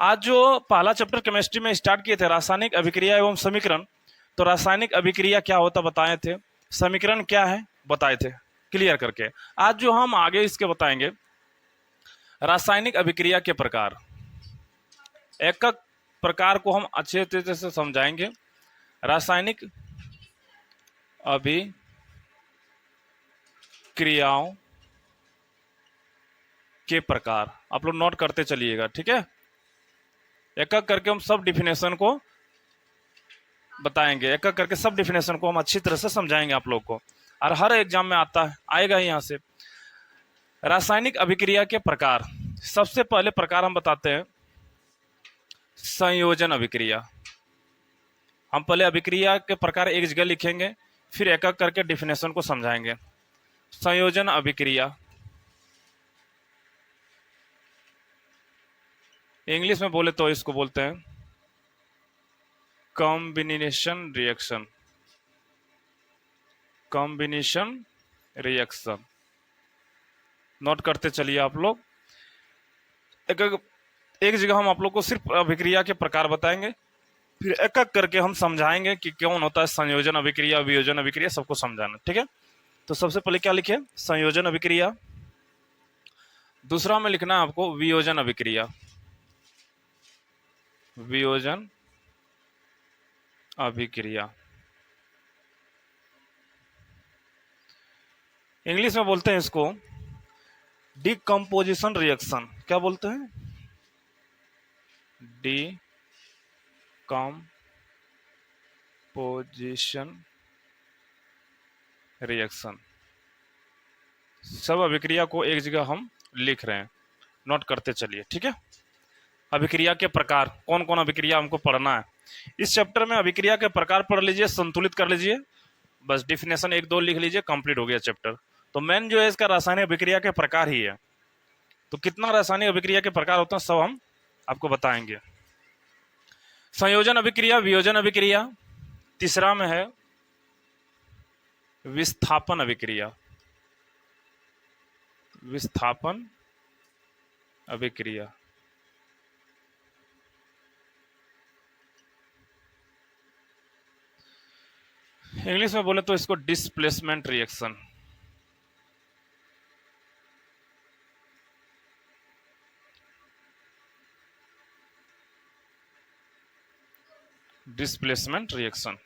आज जो पहला चैप्टर केमिस्ट्री में स्टार्ट किए थे, रासायनिक अभिक्रिया एवं समीकरण, तो रासायनिक अभिक्रिया क्या होता बताए थे, समीकरण क्या है बताए थे क्लियर करके। आज जो हम आगे इसके बताएंगे रासायनिक अभिक्रिया के प्रकार, एक एक प्रकार को हम अच्छे तरीके से समझाएंगे। रासायनिक अभिक्रियाओं के प्रकार आप लोग नोट करते चलिएगा, ठीक है। एक एक करके हम सब डिफिनेशन को बताएंगे, एक एक करके सब डिफिनेशन को हम अच्छी तरह से समझाएंगे आप लोग को, और हर एग्जाम में आता है, आएगा ही यहाँ से। रासायनिक अभिक्रिया के प्रकार, सबसे पहले प्रकार हम बताते हैं संयोजन अभिक्रिया। हम पहले अभिक्रिया के प्रकार एक जगह लिखेंगे, फिर एक एक करके डिफिनेशन को समझाएंगे। संयोजन अभिक्रिया इंग्लिश में बोले तो इसको बोलते हैं combination reaction. Combination reaction note करते चलिए आप लोग। एक जगह हम आप लोग को सिर्फ अभिक्रिया के प्रकार बताएंगे, फिर एक एक करके हम समझाएंगे कि कौन होता है संयोजन अभिक्रिया, वियोजन अभिक्रिया, सबको समझाना, ठीक है। तो सबसे पहले क्या लिखे, संयोजन अभिक्रिया। दूसरा में लिखना है आपको वियोजन अभिक्रिया। वियोजन अभिक्रिया इंग्लिश में बोलते हैं इसको डिकम्पोजिशन रिएक्शन। क्या बोलते हैं, डिकम्पोजिशन रिएक्शन। सब अभिक्रिया को एक जगह हम लिख रहे हैं, नोट करते चलिए, ठीक है। अभिक्रिया के प्रकार, कौन कौन अभिक्रिया हमको पढ़ना है इस चैप्टर में। अभिक्रिया के प्रकार पढ़ लीजिए, संतुलित कर लीजिए, बस डिफिनेशन एक दो लिख लीजिए, कंप्लीट हो गया चैप्टर। तो मेन जो है इसका रासायनिक अभिक्रिया के प्रकार ही है। तो कितना रासायनिक अभिक्रिया के प्रकार होते हैं सब हम आपको बताएंगे। संयोजन अभिक्रिया, वियोजन अभिक्रिया। तीसरा में है विस्थापन अभिक्रिया। विस्थापन अभिक्रिया इंग्लिश में बोले तो इसको डिस्प्लेसमेंट रिएक्शन। Displacement reaction.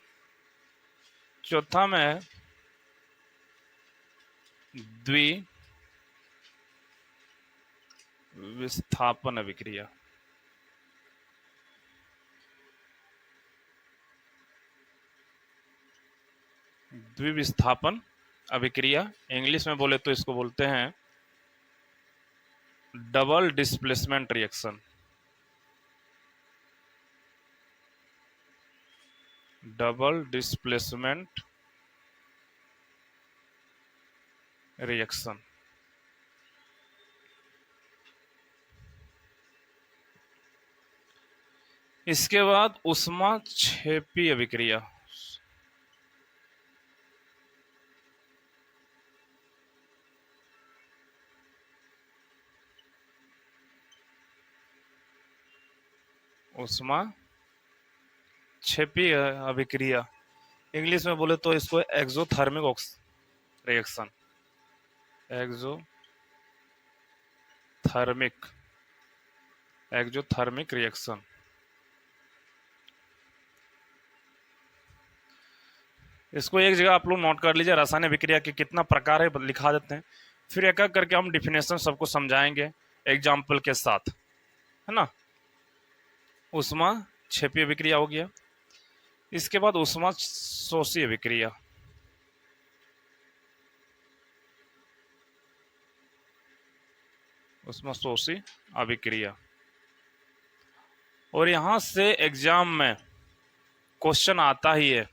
चौथा में है द्विविस्थापन अभिक्रिया। द्विविस्थापन अभिक्रिया इंग्लिश में बोले तो इसको बोलते हैं double displacement reaction. Double displacement reaction. इसके बाद ऊष्माक्षेपी अभिक्रिया। ऊष्माक्षेपी अभिक्रिया इंग्लिश में बोले तो इसको एक्सोथर्मिक रिएक्शन। Exothermic reaction. इसको एक जगह आप लोग नोट कर लीजिए, रासायनिक अभिक्रिया के कितना प्रकार है लिखा देते हैं, फिर एक एक करके हम डिफिनेशन सबको समझाएंगे एग्जाम्पल के साथ, है ना। ऊष्माक्षेपी अभिक्रिया हो गया। इसके बाद ऊष्माशोषी अभिक्रिया। ऊष्माशोषी अभिक्रिया, और यहां से एग्जाम में क्वेश्चन आता ही है,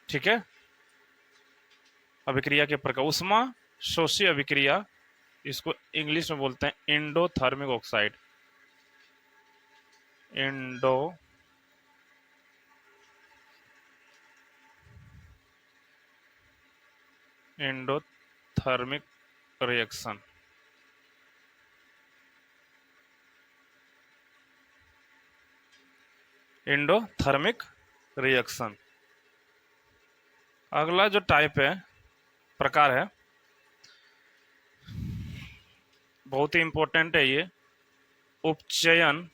ठीक है। अभिक्रिया के प्रकार, ऊष्माशोषी अभिक्रिया, इसको इंग्लिश में बोलते हैं endothermic oxide. Endothermic reaction. Endothermic reaction. अगला जो टाइप है, प्रकार है, बहुत ही इंपॉर्टेंट है ये, उपचयन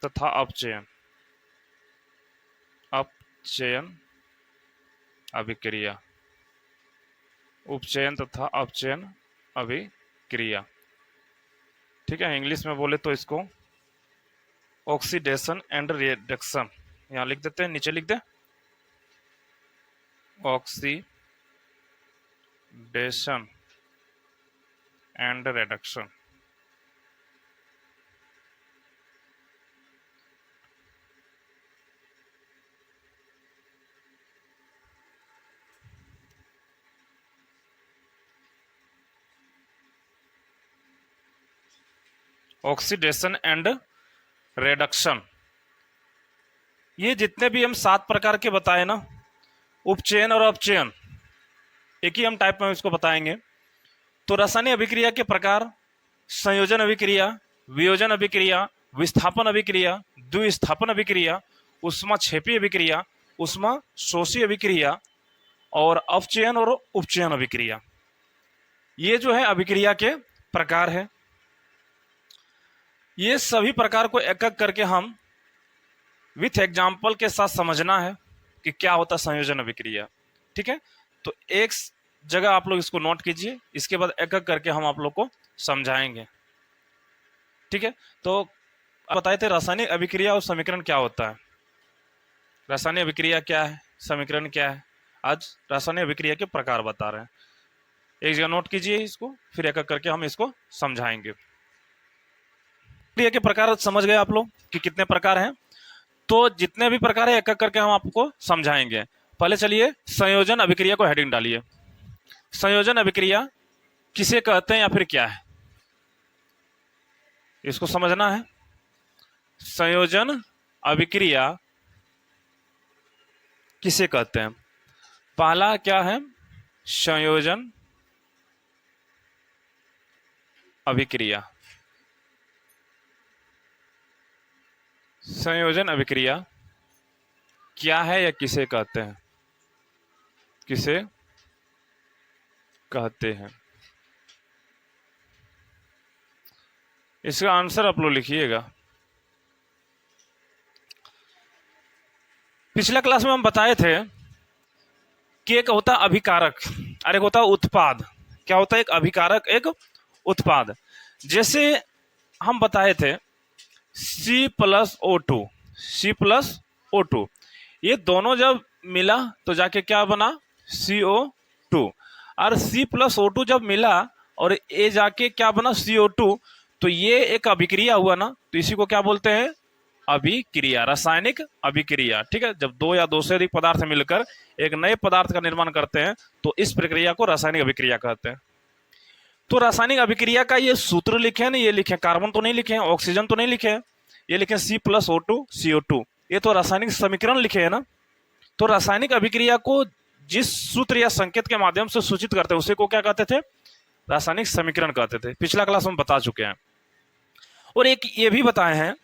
तथा अपचयन। अपचयन अभिक्रिया, उपचयन तथा अपचयन अभिक्रिया। ठीक है, इंग्लिश में बोले तो इसको ऑक्सीडेशन एंड रिडक्शन, यहां लिख देते हैं, नीचे लिख दे, oxidation and reduction. Oxidation and reduction, ये जितने भी हम 7 प्रकार के बताए ना, उपचयन और अपचयन, एक ही हम टाइप में इसको बताएंगे। तो रासायनिक अभिक्रिया के प्रकार: संयोजन अभिक्रिया, वियोजन अभिक्रिया, विस्थापन अभिक्रिया, द्विस्थापन अभिक्रिया, ऊष्माक्षेपी अभिक्रिया, ऊष्मा शोषी अभिक्रिया, और अपचयन और उपचयन अभिक्रिया। ये जो है अभिक्रिया के प्रकार है। ये सभी प्रकार को एक एक करके हम विथ एग्जाम्पल के साथ समझना है कि क्या होता है संयोजन अभिक्रिया। ठीक है, तो एक जगह आप लोग इसको नोट कीजिए, इसके बाद एक एक करके हम आप लोग को समझाएंगे। ठीक है, तो बताए थे रासायनिक अभिक्रिया और समीकरण क्या होता है। रासायनिक अभिक्रिया क्या है, समीकरण क्या है, आज रासायनिक अभिक्रिया के प्रकार बता रहे हैं। एक जगह नोट कीजिए इसको, फिर एक एक करके हम इसको समझाएंगे। क्रिया के प्रकार समझ गए आप लोग कि कितने प्रकार हैं। तो जितने भी प्रकार है एक एक करके हम आपको समझाएंगे। पहले चलिए संयोजन अभिक्रिया को हेडिंग डालिए। संयोजन अभिक्रिया किसे कहते हैं या फिर क्या है, इसको समझना है। संयोजन अभिक्रिया किसे कहते हैं? पहला क्या है, संयोजन अभिक्रिया। संयोजन अभिक्रिया क्या है या किसे कहते हैं? किसे कहते हैं, इसका आंसर आप लोग लिखिएगा। पिछला क्लास में हम बताए थे कि एक होता अभिकारक और एक होता उत्पाद। क्या होता है? एक अभिकारक, एक उत्पाद। जैसे हम बताए थे C+O2, C+O2, ये दोनों जब मिला तो जाके क्या बना? CO2। और C+O2 जब मिला और ये जाके क्या बना? CO2। तो ये एक अभिक्रिया हुआ ना, तो इसी को क्या बोलते हैं? अभिक्रिया, रासायनिक अभिक्रिया। ठीक है, जब दो या दो से अधिक पदार्थ मिलकर एक नए पदार्थ का निर्माण करते हैं तो इस प्रक्रिया को रासायनिक अभिक्रिया कहते हैं। तो रासायनिक अभिक्रिया का ये सूत्र लिखे ना, ये लिखे, कार्बन तो नहीं लिखे, ऑक्सीजन तो नहीं लिखे, ये लिखे C+O2 CO2, ये तो रासायनिक समीकरण लिखे है ना। तो रासायनिक अभिक्रिया को जिस सूत्र या संकेत के माध्यम से सूचित करते हैं उसे को क्या कहते थे? रासायनिक समीकरण कहते थे। पिछला क्लास में बता चुके हैं। और एक ये भी बताए हैं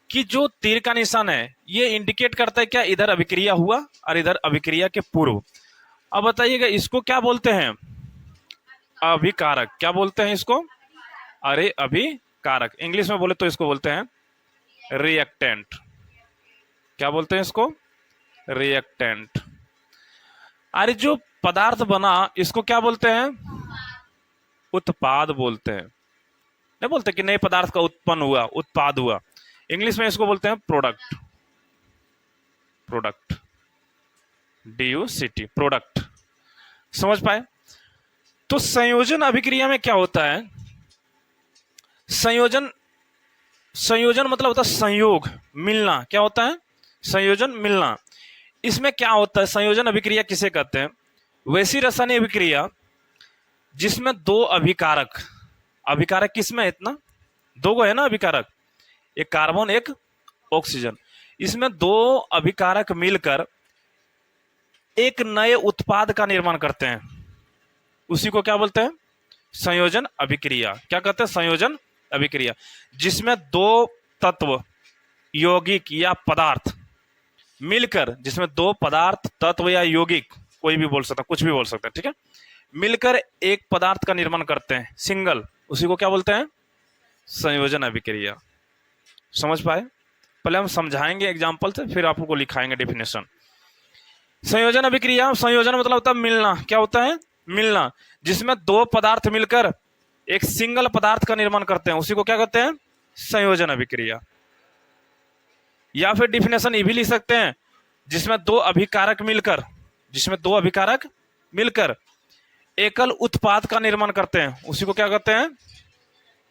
कि जो तीर का निशान है ये इंडिकेट करता है क्या? इधर अभिक्रिया हुआ और इधर अभिक्रिया के पूर्व। अब बताइएगा इसको क्या बोलते हैं? अभिकारक। क्या बोलते हैं इसको? अरे अभिकारक। इंग्लिश में बोले तो इसको बोलते हैं रिएक्टेंट। क्या बोलते हैं इसको? रिएक्टेंट। अरे जो पदार्थ बना इसको क्या बोलते हैं? उत्पाद बोलते हैं। नहीं बोलते कि नए पदार्थ का उत्पन्न हुआ, उत्पाद हुआ। इंग्लिश में इसको बोलते हैं प्रोडक्ट। Product, DUCT, product. समझ पाए? तो संयोजन अभिक्रिया में क्या होता है? संयोजन, संयोजन मतलब होता है संयोग, मिलना। क्या होता है? संयोजन, मिलना। इसमें क्या होता है? संयोजन अभिक्रिया किसे कहते हैं? वैसी रासायनिक अभिक्रिया जिसमें दो अभिकारक, अभिकारक किसमें? इतना दो गो है ना अभिकारक, एक कार्बन एक ऑक्सीजन। इसमें दो अभिकारक मिलकर एक नए उत्पाद का निर्माण करते हैं, उसी को क्या बोलते हैं? संयोजन अभिक्रिया। क्या कहते हैं? संयोजन अभिक्रिया। जिसमें दो तत्व यौगिक या पदार्थ मिलकर, जिसमें दो पदार्थ, तत्व या यौगिक, कोई भी बोल सकता, कुछ भी बोल सकता है, ठीक है, मिलकर एक पदार्थ का निर्माण करते हैं, सिंगल, उसी को क्या बोलते हैं? संयोजन अभिक्रिया। समझ पाए? पहले हम समझाएंगे एग्जाम्पल से, फिर आपको लिखाएंगे डेफिनेशन। संयोजन अभिक्रिया, संयोजन मतलब होता है मिलना। क्या होता है? मिलना, जिसमें दो पदार्थ मिलकर एक सिंगल पदार्थ का निर्माण करते हैं, उसी को क्या कहते हैं? संयोजन अभिक्रिया। या फिर डिफिनेशन ये भी लिख सकते हैं, जिसमें दो अभिकारक मिलकर, जिसमें दो अभिकारक मिलकर एकल उत्पाद का निर्माण करते हैं, उसी को क्या कहते हैं?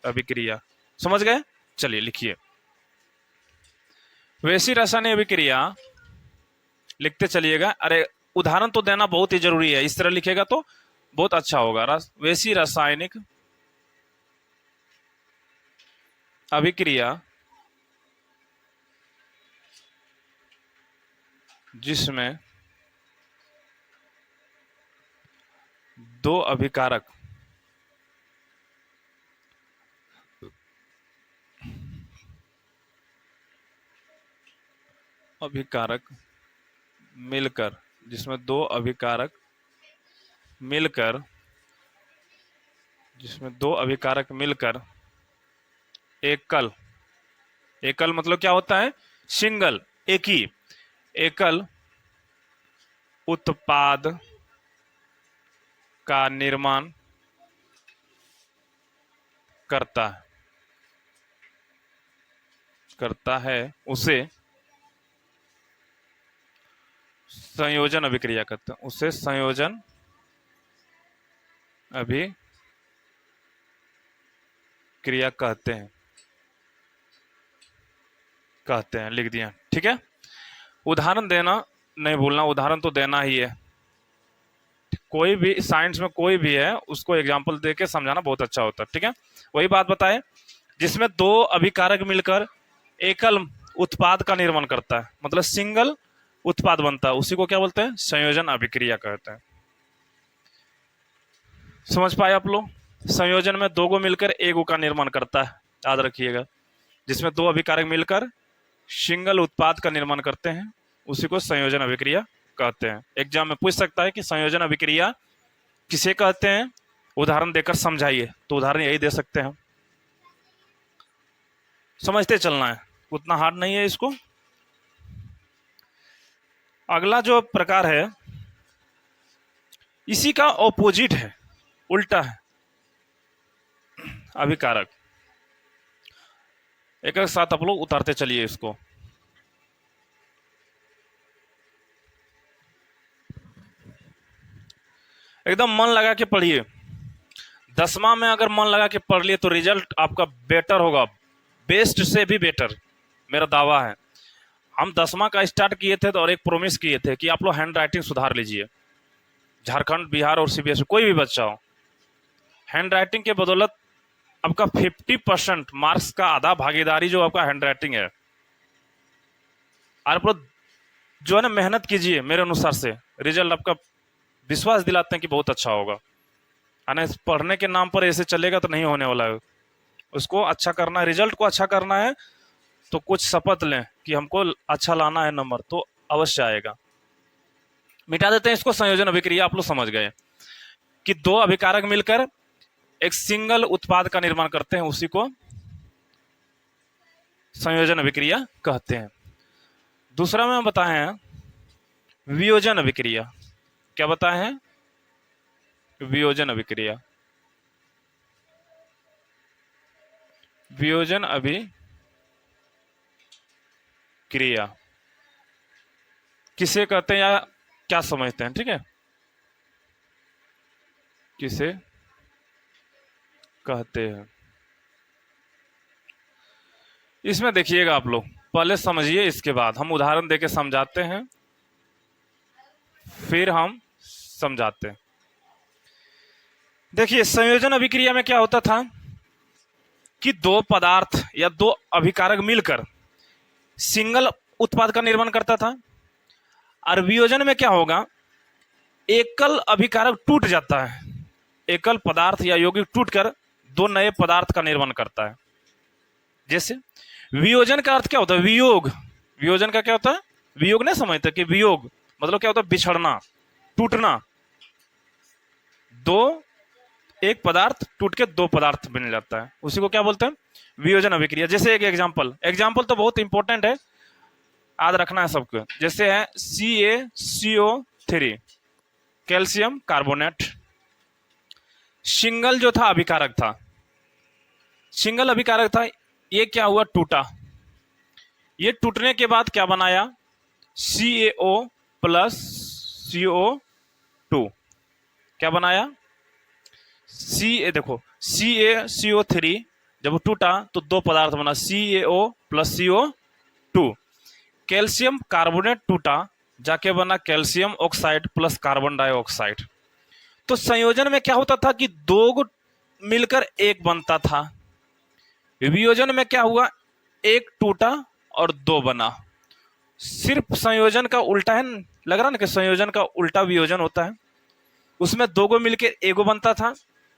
अभिक्रिया। समझ गए? चलिए लिखिए। वैसी रासायनिक अभिक्रिया लिखते चलिएगा। अरे उदाहरण तो देना बहुत ही जरूरी है, इस तरह लिखेगा तो बहुत अच्छा होगा। वैसी रासायनिक अभिक्रिया जिसमें दो अभिकारक मिलकर, जिसमें दो अभिकारक मिलकर, जिसमें दो अभिकारक मिलकर एकल, एकल मतलब क्या होता है? सिंगल, एक ही, एकल उत्पाद का निर्माण करता है, उसे संयोजन अभिक्रिया कहते हैं, उसे संयोजन अभिक्रिया कहते हैं। लिख दिया, ठीक है। उदाहरण देना नहीं भूलना, उदाहरण तो देना ही है। कोई भी साइंस में कोई भी है उसको एग्जांपल देके समझाना बहुत अच्छा होता है, ठीक है। वही बात बताए, जिसमें दो अभिकारक मिलकर एकल उत्पाद का निर्माण करता है, मतलब सिंगल उत्पाद बनता है, उसी को क्या बोलते हैं? संयोजन अभिक्रिया कहते हैं। समझ पाए आप लोग? संयोजन में दो गो मिलकर एक का निर्माण करता है, याद रखिएगा। जिसमें दो अभिकारक मिलकर सिंगल उत्पाद का निर्माण करते हैं, उसी को संयोजन अभिक्रिया कहते हैं। एग्जाम में पूछ सकता है कि संयोजन अभिक्रिया किसे कहते हैं, उदाहरण देकर समझाइए, तो उदाहरण यही दे सकते हैं। समझते चलना है, उतना हार्ड नहीं है इसको। अगला जो प्रकार है इसी का ऑपोजिट है, उल्टा है, अभिकारक। एक एक साथ आप लोग उतारते चलिए इसको। एकदम मन लगा के पढ़िए। 10वां में अगर मन लगा के पढ़ लिए तो रिजल्ट आपका बेटर होगा, बेस्ट से भी बेटर, मेरा दावा है। हम 10वां का स्टार्ट किए थे तो और एक प्रॉमिस किए थे कि आप लोग हैंड राइटिंग सुधार लीजिए। झारखंड, बिहार और सीबीएसई कोई भी बच्चा हो, हैंड राइटिंग के बदौलत आपका 50% मार्क्स का आधा भागीदारी जो आपका हैंड राइटिंग है। आप लोग जो है ना मेहनत कीजिए, मेरे अनुसार से रिजल्ट आपका विश्वास दिलाते हैं कि बहुत अच्छा होगा। है पढ़ने के नाम पर ऐसे चलेगा तो नहीं होने वाला है। उसको अच्छा करना है, रिजल्ट को अच्छा करना है, तो कुछ शपथ लें कि हमको अच्छा लाना है नंबर, तो अवश्य आएगा। मिटा देते हैं इसको। संयोजन अभिक्रिया आप लोग समझ गए कि दो अभिकारक मिलकर एक सिंगल उत्पाद का निर्माण करते हैं, उसी को संयोजन अभिक्रिया कहते हैं। दूसरा में हम बताए हैं वियोजन अभिक्रिया। क्या बताए हैं? वियोजन अभिक्रिया। वियोजन अभिक्रिया किसे कहते हैं या क्या समझते हैं? ठीक है, किसे कहते हैं इसमें देखिएगा आप लोग, पहले समझिए, इसके बाद हम उदाहरण देके समझाते हैं, फिर हम समझाते हैं। देखिए संयोजन अभिक्रिया में क्या होता था कि दो पदार्थ या दो अभिकारक मिलकर सिंगल उत्पाद का निर्माण करता था। और वियोजन में क्या होगा, एकल अभिकारक टूट जाता है, एकल पदार्थ या यौगिक टूटकर दो नए पदार्थ का निर्माण करता है। जैसे वियोजन का अर्थ क्या होता है? वियोग। वियोजन का क्या होता है? वियोग नहीं समझते कि वियोग मतलब क्या होता है? बिछड़ना, टूटना। दो एक पदार्थ टूट के दो पदार्थ बन जाता है, उसी को क्या बोलते हैं? वियोजन अभिक्रिया। जैसे एक एग्जाम्पल तो बहुत इंपॉर्टेंट है, याद रखना है सबको। जैसे है CaCO3, कैल्शियम कार्बोनेट। सिंगल जो था अभिकारक था, सिंगल अभिकारक था, ये क्या हुआ? टूटा। ये टूटने के बाद क्या बनाया? CaO plus CO2। क्या बनाया? देखो CaCO3 जब टूटा तो दो पदार्थ बना, CaO plus CO2। Calcium carbonate टूटा, जाके बना calcium oxide plus carbon dioxide. तो संयोजन में क्या होता था कि दो मिलकर एक बनता था। वियोजन में क्या हुआ? एक टूटा और दो बना। सिर्फ संयोजन का उल्टा है, लग रहा ना कि संयोजन का उल्टा वियोजन होता है। उसमें दो गो मिलकर एगो बनता था,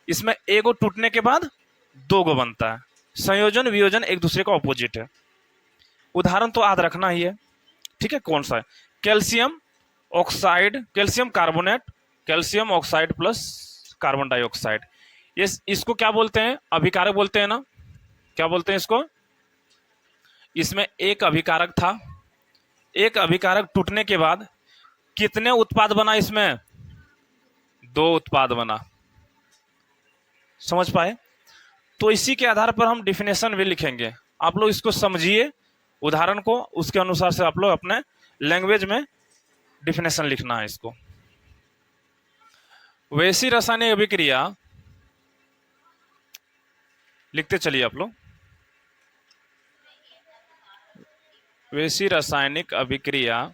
इसमें एगो टूटने के बाद दो गो बनता है। संयोजन वियोजन एक दूसरे का ऑपोजिट है। उदाहरण तो याद रखना ही है, ठीक है? कौन सा है? Calcium oxide, calcium carbonate, calcium oxide plus carbon dioxide. इसको क्या बोलते हैं? अभिकारक बोलते हैं ना। क्या बोलते हैं इसको? इसमें एक अभिकारक था, एक अभिकारक टूटने के बाद कितने उत्पाद बना? इसमें दो उत्पाद बना। समझ पाए? तो इसी के आधार पर हम डिफिनेशन भी लिखेंगे। आप लोग इसको समझिए उदाहरण को, उसके अनुसार से आप लोग अपने लैंग्वेज में डिफिनेशन लिखना है इसको। वैसी रासायनिक अभिक्रिया लिखते चलिए आप लोग। वैसी रासायनिक अभिक्रिया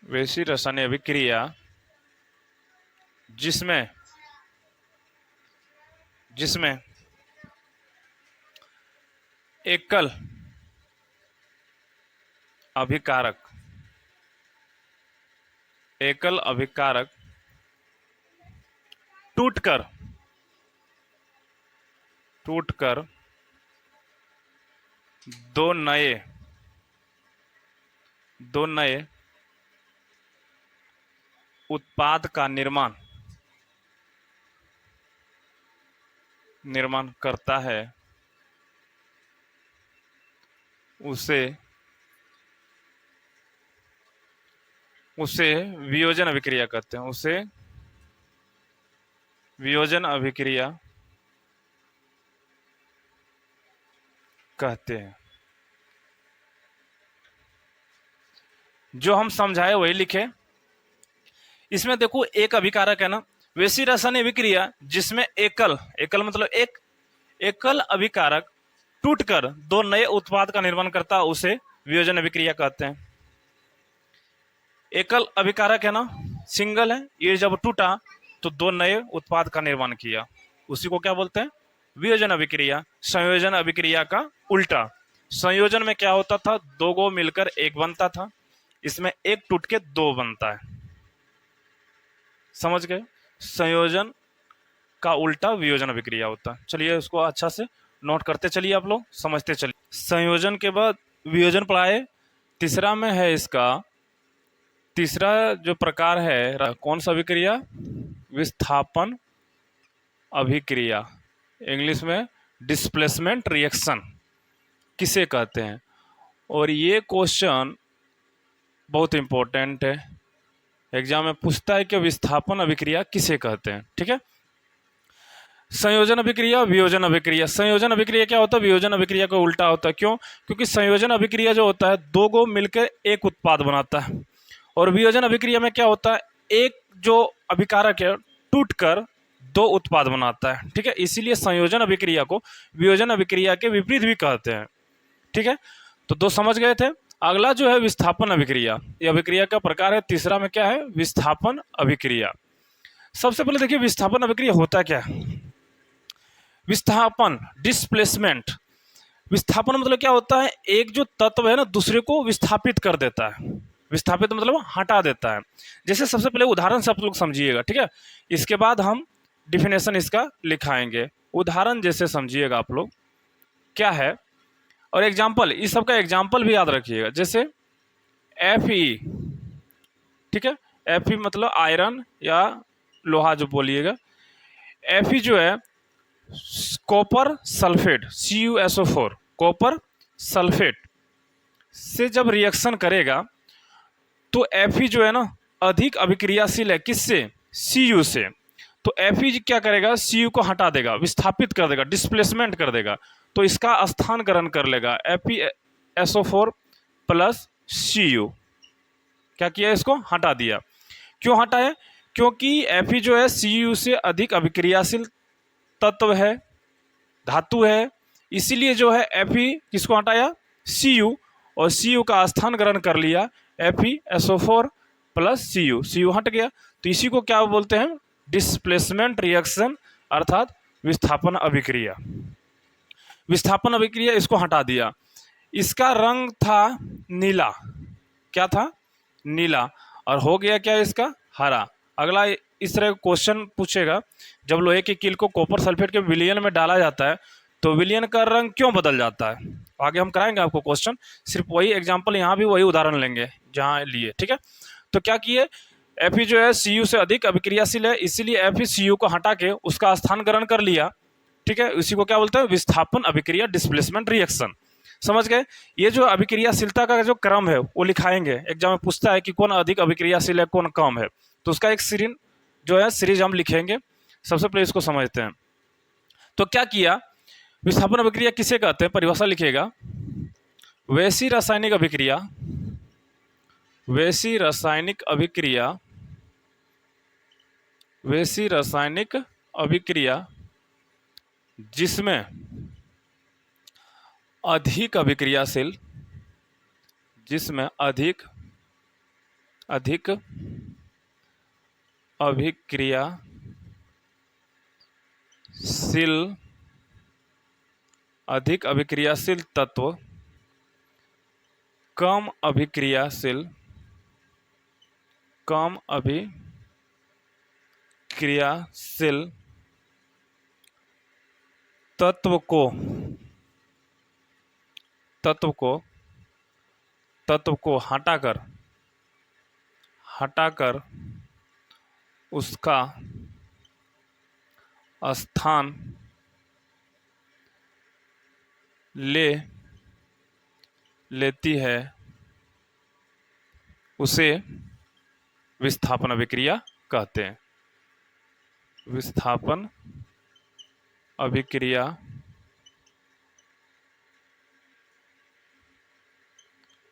वैसी रासायनिक अभिक्रिया जिसमें एकल अभिकारक टूटकर दो नए उत्पाद का निर्माण करता है, उसे वियोजन अभिक्रिया कहते हैं। उसे वियोजन अभिक्रिया कहते हैं। जो हम समझाए वही लिखे। इसमें देखो एक अभिकारक है ना, वैसी रासायनिक अभिक्रिया जिसमें एकल मतलब एकल अभिकारक टूटकर दो नए उत्पाद का निर्माण करता है, उसे वियोजन अभिक्रिया कहते हैं। एकल अभिकारक है ना, सिंगल है, ये जब टूटा तो दो नए उत्पाद का निर्माण किया, उसी को क्या बोलते हैं? वियोजन अभिक्रिया। संयोजन अभिक्रिया का उल्टा। संयोजन में क्या होता था? दो गो मिलकर एक बनता था, इसमें एक टूट के दो बनता है। समझ गए? संयोजन का उल्टा वियोजन अभिक्रिया होता है। चलिए उसको अच्छा से नोट करते चलिए, आप लोग समझते चलिए। संयोजन के बाद वियोजन पढ़ाए। तीसरा में है इसका, तीसरा जो प्रकार है कौन सा अभिक्रिया? विस्थापन अभिक्रिया, इंग्लिश में डिस्प्लेसमेंट रिएक्शन किसे कहते हैं? और ये क्वेश्चन बहुत इंपॉर्टेंट है, एग्जाम में पूछता है कि विस्थापन अभिक्रिया किसे कहते हैं। ठीक है? संयोजन अभिक्रिया, वियोजन अभिक्रिया। संयोजन अभिक्रिया क्या होता है? वियोजन अभिक्रिया का उल्टा होता है। क्यों? क्योंकि संयोजन अभिक्रिया जो होता है दो गो मिलकर एक उत्पाद बनाता है, और वियोजन अभिक्रिया में क्या होता है? एक जो अभिकारक है टूटकर दो उत्पाद बनाता है। ठीक है? इसीलिए संयोजन अभिक्रिया को वियोजन अभिक्रिया के विपरीत भी कहते हैं। ठीक है? तो दो समझ गए थे। अगला जो है विस्थापन अभिक्रिया, ये अभिक्रिया का प्रकार है। तीसरा में क्या है? विस्थापन अभिक्रिया। सबसे पहले देखिए विस्थापन अभिक्रिया होता क्या है। विस्थापन, डिस्प्लेसमेंट। विस्थापन मतलब क्या होता है? एक जो तत्व है ना दूसरे को विस्थापित कर देता है। विस्थापित मतलब हटा देता है। जैसे सबसे पहले उदाहरण से आप लोग समझिएगा। ठीक है? इसके बाद हम डिफिनेशन इसका लिखाएंगे। उदाहरण जैसे समझिएगा आप लोग क्या है, और एग्जाम्पल, इस सब का एग्जाम्पल भी याद रखिएगा। जैसे Fe, ठीक है, Fe मतलब आयरन या लोहा जो बोलिएगा। Fe जो है copper sulphate CuSO4, copper sulphate से जब रिएक्शन करेगा तो Fe जो है ना अधिक अभिक्रियाशील है, किससे? Cu से। तो Fe क्या करेगा? Cu को हटा देगा, विस्थापित कर देगा, डिस्प्लेसमेंट कर देगा, तो इसका स्थान ग्रहण कर लेगा FeSO4 प्लस Cu। क्या किया? इसको हटा दिया। क्यों हटाए? क्योंकि Fe जो है Cu से अधिक अभिक्रियाशील तत्व है, धातु है, इसीलिए जो है Fe किसको हटाया? Cu, और Cu का स्थान ग्रहण कर लिया FeSO4 प्लस Cu हट गया। तो इसी को क्या बोलते हैं? डिस्प्लेसमेंट रिएक्शन, अर्थात विस्थापन अभिक्रिया। विस्थापन अभिक्रिया, इसको हटा दिया। इसका रंग था नीला, क्या था? नीला, और हो गया क्या इसका? हरा। अगला इस तरह क्वेश्चन पूछेगा, जब लोहे की कील को कॉपर सल्फेट के विलयन में डाला जाता है तो विलयन का रंग क्यों बदल जाता है? आगे हम कराएंगे आपको क्वेश्चन, सिर्फ वही एग्जांपल, यहाँ भी वही उदाहरण लेंगे जहाँ लिए, ठीक है। तो क्या किए? Fe जो है Cu से अधिक अभिक्रियाशील है, इसीलिए Fe Cu को हटा के उसका स्थान ग्रहण कर लिया, ठीक है। इसी को क्या बोलते हैं? विस्थापन अभिक्रिया, डिस्प्लेसमेंट रिएक्शन। समझ गए? ये जो अभिक्रियाशीलता का जो क्रम है वो लिखाएंगे, एग्जाम में पूछता है कि कौन अधिक अभिक्रियाशील है, कौन कम है, तो उसका एक सीरीज हम लिखेंगे। सबसे पहले इसको समझते हैं। तो क्या किया? विस्थापन अभिक्रिया किसे कहते हैं? परिभाषा लिखिएगा, वैसी रासायनिक अभिक्रिया, वैसी रासायनिक अभिक्रिया, वैसी रासायनिक अभिक्रिया जिसमें अधिक अभिक्रियाशील, जिसमें अधिक अभिक्रियाशील, अधिक अभिक्रियाशील तत्व कम अभिक्रियाशील तत्व को हटाकर उसका स्थान लेती है, उसे विस्थापन अभिक्रिया कहते हैं। विस्थापन अभिक्रिया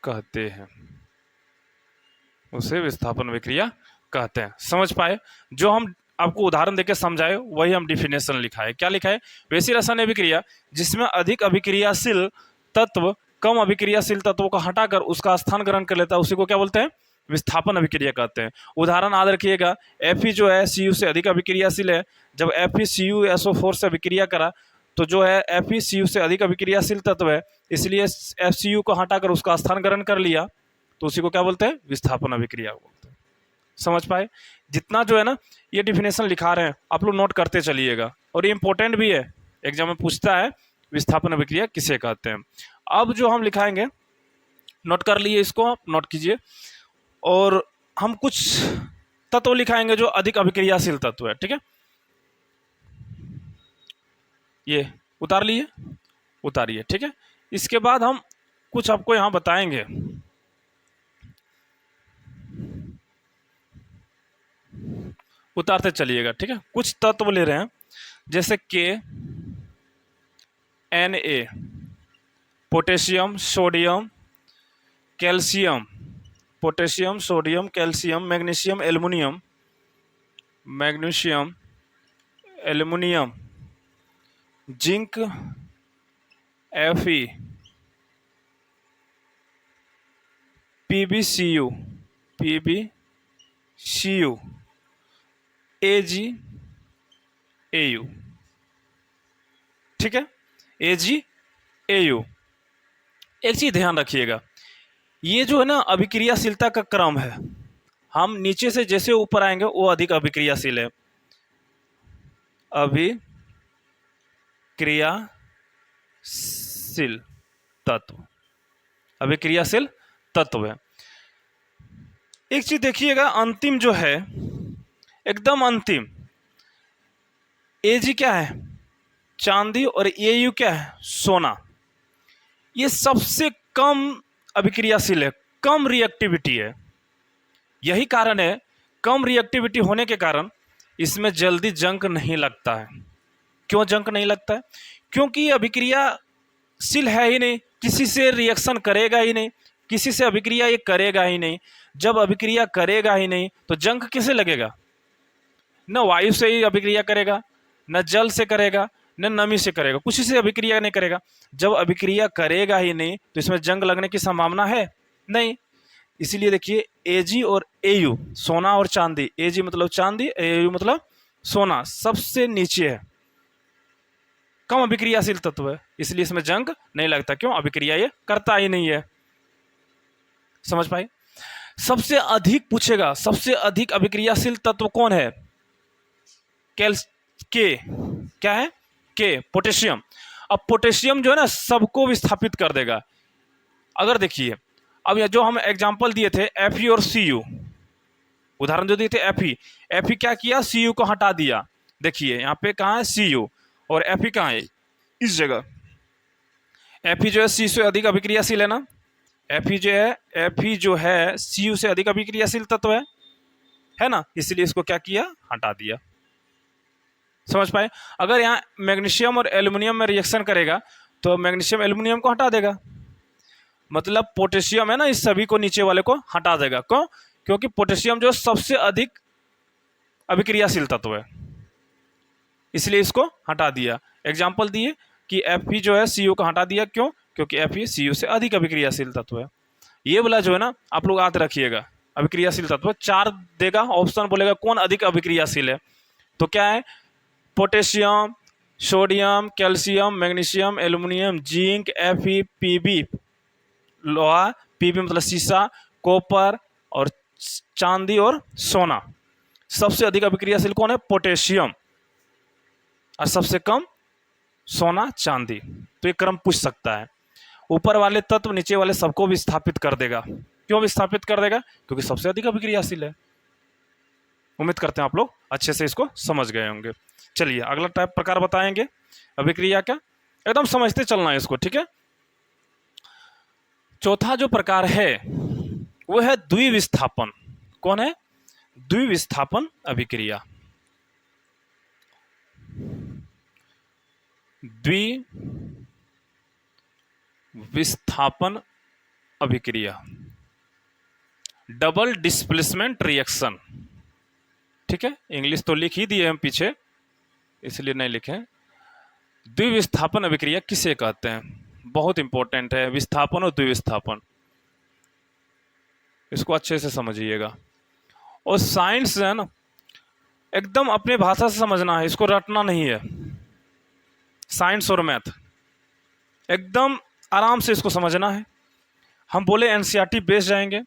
कहते हैं, उसे विस्थापन अभिक्रिया कहते हैं। समझ पाए? जो हम आपको उदाहरण देके समझाए वही हम डिफिनेशन लिखा है। क्या लिखा है? वैसी रासायनिक अभिक्रिया जिसमें अधिक अभिक्रियाशील तत्व कम अभिक्रियाशील तत्वों को हटाकर उसका स्थान ग्रहण कर लेता है, उसी को क्या बोलते हैं? विस्थापन अभिक्रिया कहते हैं। उदाहरण याद रखिएगा, Fe जो है Cu से अधिक अभिक्रियाशील है, जब Fe CuSO4 से अभिक्रिया करा तो जो है Fe Cu से अधिक अभिक्रियाशील तत्व है, इसलिए FCU को हटाकर उसका स्थान ग्रहण कर लिया, तो उसी को क्या बोलते हैं? विस्थापन अभिक्रिया बोलते हैं। समझ पाए? जितना जो है ना ये डिफिनेशन लिखा रहे हैं आप लोग नोट करते चलिएगा, और ये इंपॉर्टेंट भी है, एग्जाम में पूछता है विस्थापन अभिक्रिया किसे कहते हैं। अब जो हम लिखाएंगे, नोट कर लिए, इसको आप नोट कीजिए, और हम कुछ तत्व लिखाएंगे जो अधिक अभिक्रियाशील तत्व है, ठीक है। ये उतार लिए, उतारिए, ठीक है। इसके बाद हम कुछ आपको यहां बताएंगे। उतारते चलिएगा, ठीक है। कुछ तत्व ले रहे हैं, जैसे Na, potassium, sodium, calcium, potassium, sodium, calcium, magnesium, aluminium, zinc, Fe, PbCu, AgAu, ठीक है, AgAu। एक चीज ध्यान रखिएगा, ये जो है ना अभिक्रियाशीलता का क्रम है, हम नीचे से जैसे ऊपर आएंगे वो अधिक अभिक्रियाशील है, अभिक्रियाशील तत्व, अभिक्रियाशील तत्व है। एक चीज देखिएगा, अंतिम जो है, एकदम अंतिम, Ag क्या है, चांदी, और Au क्या है, सोना। ये सबसे कम अभिक्रियाशील है, कम रिएक्टिविटी है। यही कारण है, कम रिएक्टिविटी होने के कारण इसमें जल्दी जंग नहीं लगता है। क्यों जंग नहीं लगता है? क्योंकि ये अभिक्रियाशील है ही नहीं, किसी से रिएक्शन करेगा ही नहीं, किसी से अभिक्रिया ये करेगा ही नहीं। जब अभिक्रिया करेगा ही नहीं तो जंग किसे लगेगा? न वायु से ही अभिक्रिया करेगा, न जल से करेगा, न नमी से करेगा, कुछ से अभिक्रिया नहीं करेगा। जब अभिक्रिया करेगा ही नहीं तो इसमें जंग लगने की संभावना है नहीं। इसीलिए देखिए Ag और Au, सोना और चांदी, Ag मतलब चांदी, Au मतलब सोना, सबसे नीचे है, कम अभिक्रियाशील तत्व है, इसलिए इसमें जंग नहीं लगता। क्यों? अभिक्रिया ये करता ही नहीं है। समझ पाए? सबसे अधिक पूछेगा, सबसे अधिक अभिक्रियाशील तत्व कौन है? के, क्या है? के, पोटेशियम। अब पोटेशियम जो है ना सबको विस्थापित कर देगा। अगर देखिए, अब ये जो हम एग्जांपल दिए थे Fe और Cu, उदाहरण जो दिए थे Fe क्या किया? Cu को हटा दिया। देखिए यहाँ पे कहाँ है Cu और Fe कहाँ है? इस जगह। Fe जो है Cu से अधिक अभिक्रियाशील है ना, Fe जो है Cu से अधिक अभिक्रियाशील तत्व है ना, इसलिए इसको क्या किया? हटा दिया। समझ पाए? अगर यहाँ मैग्नीशियम और एल्युमिनियम में रिएक्शन करेगा तो मैग्नीशियम एल्युमिनियम को हटा देगा, मतलब पोटेशियम है ना इस सभी को नीचे वाले को हटा देगा। क्यों? क्योंकि पोटेशियम जो सबसे अधिक अभिक्रियाशील तत्व है, इसलिए इसको हटा दिया। एग्जाम्पल दिए कि Fe जो है Cu को हटा दिया। क्यों? क्योंकि Fe Cu से अधिक अभिक्रियाशील तत्व है। ये वाला जो है ना आप लोग याद रखिएगा, अभिक्रियाशील तत्व 4 देगा, ऑप्शन बोलेगा कौन अधिक अभिक्रियाशील है, तो क्या है? Potassium, sodium, calcium, magnesium, aluminium, zinc, Fe, Pb लोहा, Pb मतलब शीशा, कॉपर और चांदी और सोना। सबसे अधिक अभिक्रियाशील कौन है? पोटेशियम, और सबसे कम सोना, चांदी। तो ये क्रम पूछ सकता है। ऊपर वाले तत्व नीचे वाले सबको विस्थापित कर देगा। क्यों विस्थापित कर देगा? क्योंकि सबसे अधिक अभिक्रियाशील है। उम्मीद करते हैं आप लोग अच्छे से इसको समझ गए होंगे। चलिए अगला टाइप प्रकार बताएंगे अभिक्रिया का, एकदम समझते चलना है इसको, ठीक है। चौथा जो प्रकार है वो है द्विविस्थापन। कौन है? द्विविस्थापन अभिक्रिया। द्विविस्थापन अभिक्रिया, डबल डिस्प्लेसमेंट रिएक्शन, ठीक है। इंग्लिश तो लिख ही दिए हम पीछे, इसलिए नहीं लिखे। द्विविस्थापन अभिक्रिया किसे कहते हैं? बहुत इंपॉर्टेंट है, विस्थापन और द्विविस्थापन, इसको अच्छे से समझिएगा। और साइंस है ना एकदम अपने भाषा से समझना है, इसको रटना नहीं है। साइंस और मैथ एकदम आराम से इसको समझना है। हम बोले एनसीईआरटी बेस जाएंगे,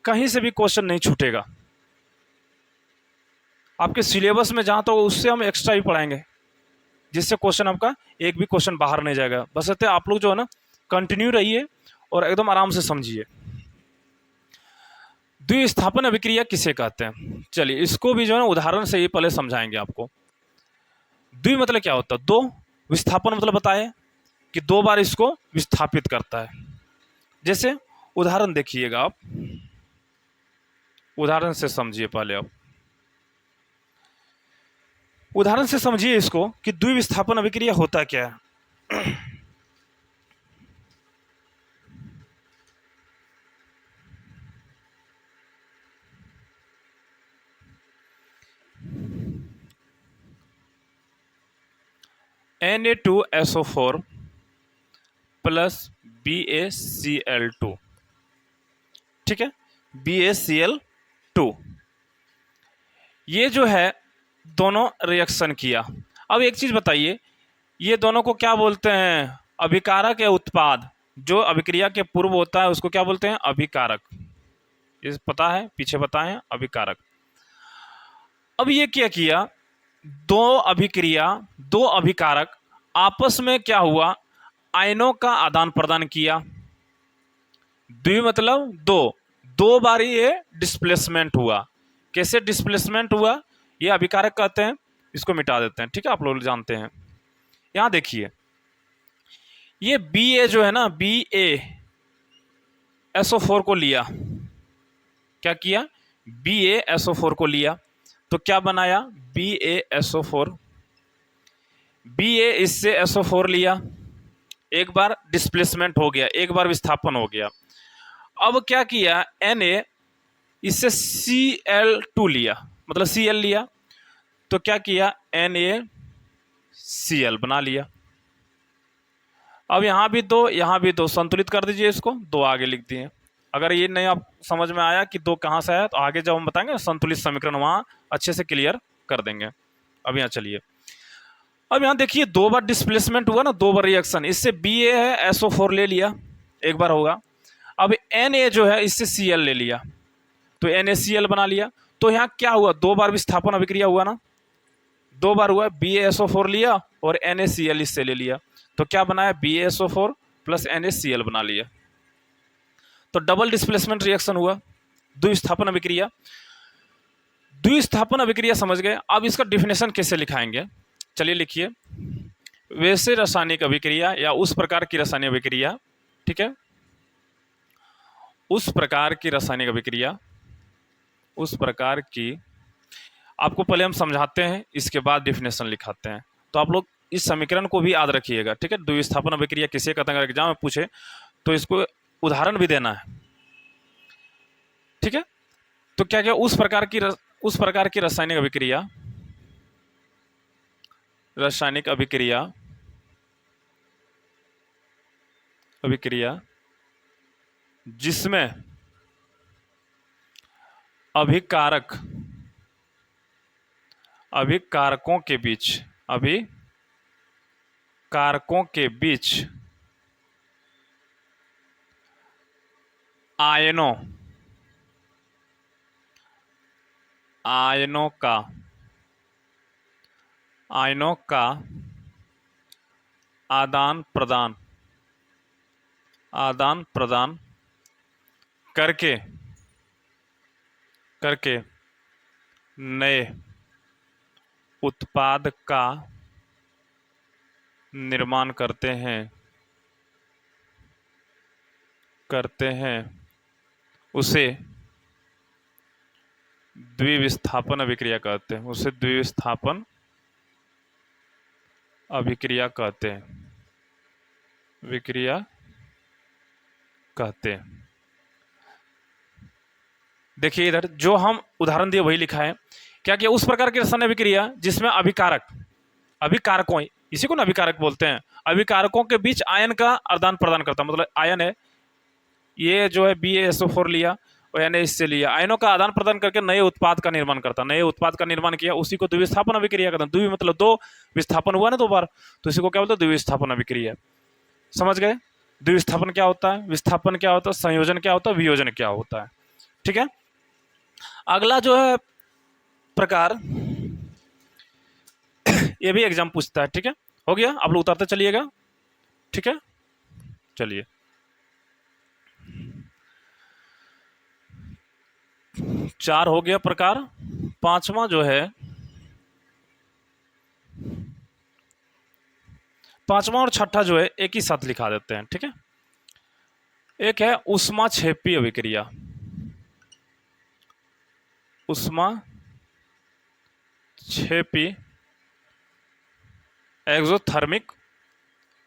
कहीं से भी क्वेश्चन नहीं छूटेगा। आपके सिलेबस में जहाँ तो उससे हम एक्स्ट्रा ही पढ़ाएंगे, जिससे क्वेश्चन आपका एक भी क्वेश्चन बाहर नहीं जाएगा। बस ऐसे आप लोग जो है ना कंटिन्यू रहिए और एकदम आराम से समझिए। द्विविस्थापन अभिक्रिया किसे कहते हैं? चलिए इसको भी जो है ना उदाहरण से ही पहले समझाएंगे आपको। द्वि मतलब क्या होता है? दो। विस्थापन मतलब बताए कि 2 बार इसको विस्थापित करता है। जैसे उदाहरण देखिएगा आप, उदाहरण से समझिए पहले आप, उदाहरण से समझिए इसको कि द्विविस्थापन अभिक्रिया होता क्या है। Na2SO4 प्लस BaCl2, ठीक है, BaCl2, ये जो है दोनों रिएक्शन किया। अब एक चीज बताइए, ये दोनों को क्या बोलते हैं? अभिकारक या उत्पाद। जो अभिक्रिया के पूर्व होता है उसको क्या बोलते हैं? अभिकारक। ये पता है, पीछे बताए हैं, अभिकारक। अब ये क्या किया? दो अभिक्रिया, दो अभिकारक आपस में क्या हुआ, आयनों का आदान प्रदान किया। द्वि मतलब दो, दो बार ये डिस्प्लेसमेंट हुआ। कैसे डिस्प्लेसमेंट हुआ, ये अभिकारक कहते हैं, इसको मिटा देते हैं, ठीक है, आप लोग जानते हैं। यहां देखिए, ये बी ए जो है ना, बी ए SO4 को लिया, क्या किया, बी ए SO4 को लिया, तो क्या बनाया, बी ए SO4। बी ए इससे SO4 लिया, एक बार डिस्प्लेसमेंट हो गया, एक बार विस्थापन हो गया। अब क्या किया, Na इससे Cl2 लिया, मतलब Cl लिया, तो क्या किया, NaCl बना लिया। अब यहां भी दो, यहां भी दो, संतुलित कर दीजिए इसको, दो आगे लिख दिए। अगर ये नहीं आप समझ में आया कि दो कहां से आया, तो आगे जब हम बताएंगे संतुलित समीकरण, वहां अच्छे से क्लियर कर देंगे। अब यहाँ चलिए, अब यहां देखिए, दो बार डिस्प्लेसमेंट हुआ ना, दो बार रिएक्शन, इससे Ba है SO4 ले लिया, एक बार होगा। अब Na जो है इससे Cl ले लिया, तो NaCl बना लिया। तो यहाँ क्या हुआ, दो बार विस्थापन अभिक्रिया हुआ ना, दो बार हुआ, BaSO4 लिया और NaCl इससे ले लिया, तो क्या बनाया, BaSO4 प्लस NaCl बना लिया। तो डबल डिस्प्लेसमेंट रिएक्शन हुआ, द्विस्थापन अभिक्रिया। द्विस्थापन अभिक्रिया समझ गए। अब इसका डिफिनेशन कैसे लिखाएंगे, चलिए लिखिए, वैसे रासायनिक अभिक्रिया या उस प्रकार की रासायनिक अभिक्रिया, ठीक है, उस प्रकार की रासायनिक अभिक्रिया, उस प्रकार की, आपको पहले हम समझाते हैं, इसके बाद डिफिनेशन लिखाते हैं। तो आप लोग इस समीकरण को भी याद रखिएगा, ठीक है। द्विस्थापन अभिक्रिया किसे कहते हैं, अगर एग्जाम में पूछे तो इसको उदाहरण भी देना है, ठीक है। तो क्या क्या, उस प्रकार की रासायनिक अभिक्रिया, रासायनिक अभिक्रिया, जिसमें अभिकारक, अभिकारकों के बीच आयनों का आदान प्रदान करके नए उत्पाद का निर्माण करते हैं, उसे द्विविस्थापन अभिक्रिया कहते हैं, उसे द्विविस्थापन अभिक्रिया कहते हैं, विक्रिया कहते हैं। देखिए इधर जो हम उदाहरण दिए वही लिखा है, क्या किया, उस प्रकार की रासायनिक अभिक्रिया जिसमें अभिकारकों, इसी को ना अभिकारक बोलते हैं, अभिकारकों के बीच आयन का आदान प्रदान करता, मतलब आयन है, ये जो है BaSO4 लिया और Na इससे लिया, आयनों का आदान प्रदान करके नए उत्पाद का निर्माण करता, नए उत्पाद का निर्माण किया, उसी को द्विविस्थापन अभिक्रिया कहते हैं। द्वि मतलब दो, विस्थापन हुआ ना दो बार, तो इसी को क्या बोलते हैं, द्विविस्थापन अभिक्रिया। समझ गए, द्विविस्थापन क्या होता है, विस्थापन क्या होता है, संयोजन क्या होता है, वियोजन क्या होता है, ठीक है। अगला जो है प्रकार, ये भी एग्जाम पूछता है, ठीक है। हो गया, आप लोग उतारते चलिएगा, ठीक है। चलिए, चार हो गया प्रकार। पांचवा जो है, पांचवा और छठा जो है एक ही साथ लिखा देते हैं, ठीक है। एक है ऊष्माक्षेपी अभिक्रिया, ऊष्माक्षेपी एक्सोथर्मिक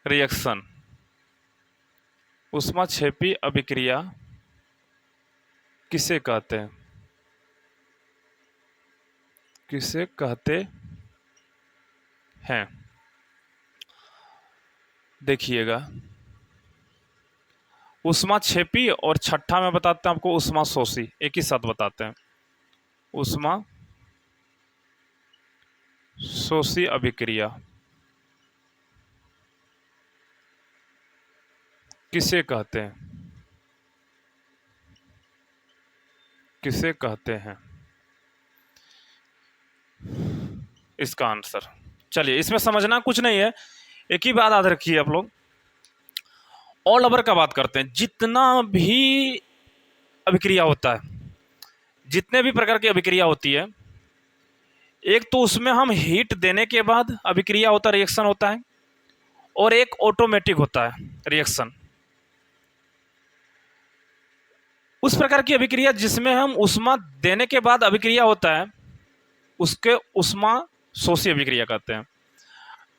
रिएक्शन। ऊष्माक्षेपी अभिक्रिया किसे कहते हैं, देखिएगा, ऊष्माक्षेपी और छठा में बताते हैं आपको ऊष्माशोषी, एक ही साथ बताते हैं। ऊष्माशोषी अभिक्रिया किसे कहते हैं, इसका आंसर, चलिए इसमें समझना कुछ नहीं है, एक ही बात याद रखिए आप लोग, ऑल ओवर का बात करते हैं, जितना भी अभिक्रिया होता है, जितने भी प्रकार की अभिक्रिया होती है, एक तो उसमें हम हीट देने के बाद अभिक्रिया होता है, रिएक्शन होता है, और एक ऑटोमेटिक होता है रिएक्शन। उस प्रकार की अभिक्रिया जिसमें हम उष्मा देने के बाद अभिक्रिया होता है, उसके उष्मा शोषी अभिक्रिया कहते हैं।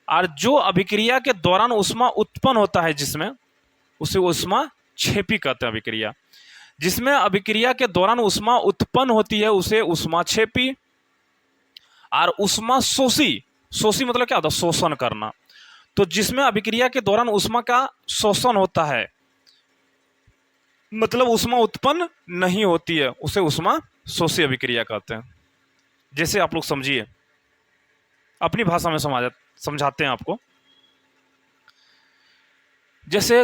और जो अभिक्रिया के दौरान उष्मा उत्पन्न होता है जिसमें, उसे उष्मा क्षेपी कहते हैं अभिक्रिया। जिसमें अभिक्रिया के दौरान उष्मा उत्पन्न होती है उसे उष्मा क्षेपी। और उष्मा शोषी, शोषी मतलब क्या होता है, शोषण करना। तो जिसमें अभिक्रिया के दौरान उष्मा का शोषण होता है, मतलब उष्मा उत्पन्न नहीं होती है, उसे उष्मा शोषी अभिक्रिया कहते हैं। जैसे आप लोग समझिए, अपनी भाषा में समझाते हैं आपको। जैसे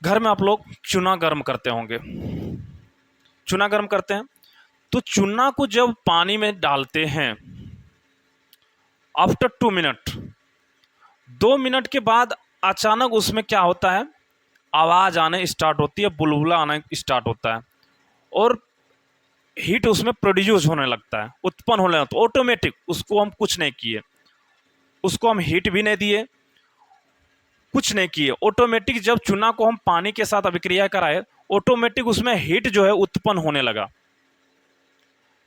घर में आप लोग चूना गर्म करते होंगे, चूना गर्म करते हैं, तो चूना को जब पानी में डालते हैं, आफ्टर 2 मिनट, 2 मिनट के बाद अचानक उसमें क्या होता है, आवाज आने स्टार्ट होती है, बुलबुला आना स्टार्ट होता है, और हीट उसमें प्रोड्यूस होने लगता है, उत्पन्न होने लगता है ऑटोमेटिक। उसको हम कुछ नहीं किए, उसको हम हीट भी नहीं दिए, कुछ नहीं किए, ऑटोमेटिक जब चूना को हम पानी के साथ अभिक्रिया कराए, ऑटोमेटिक उसमें हीट जो है उत्पन्न होने लगा।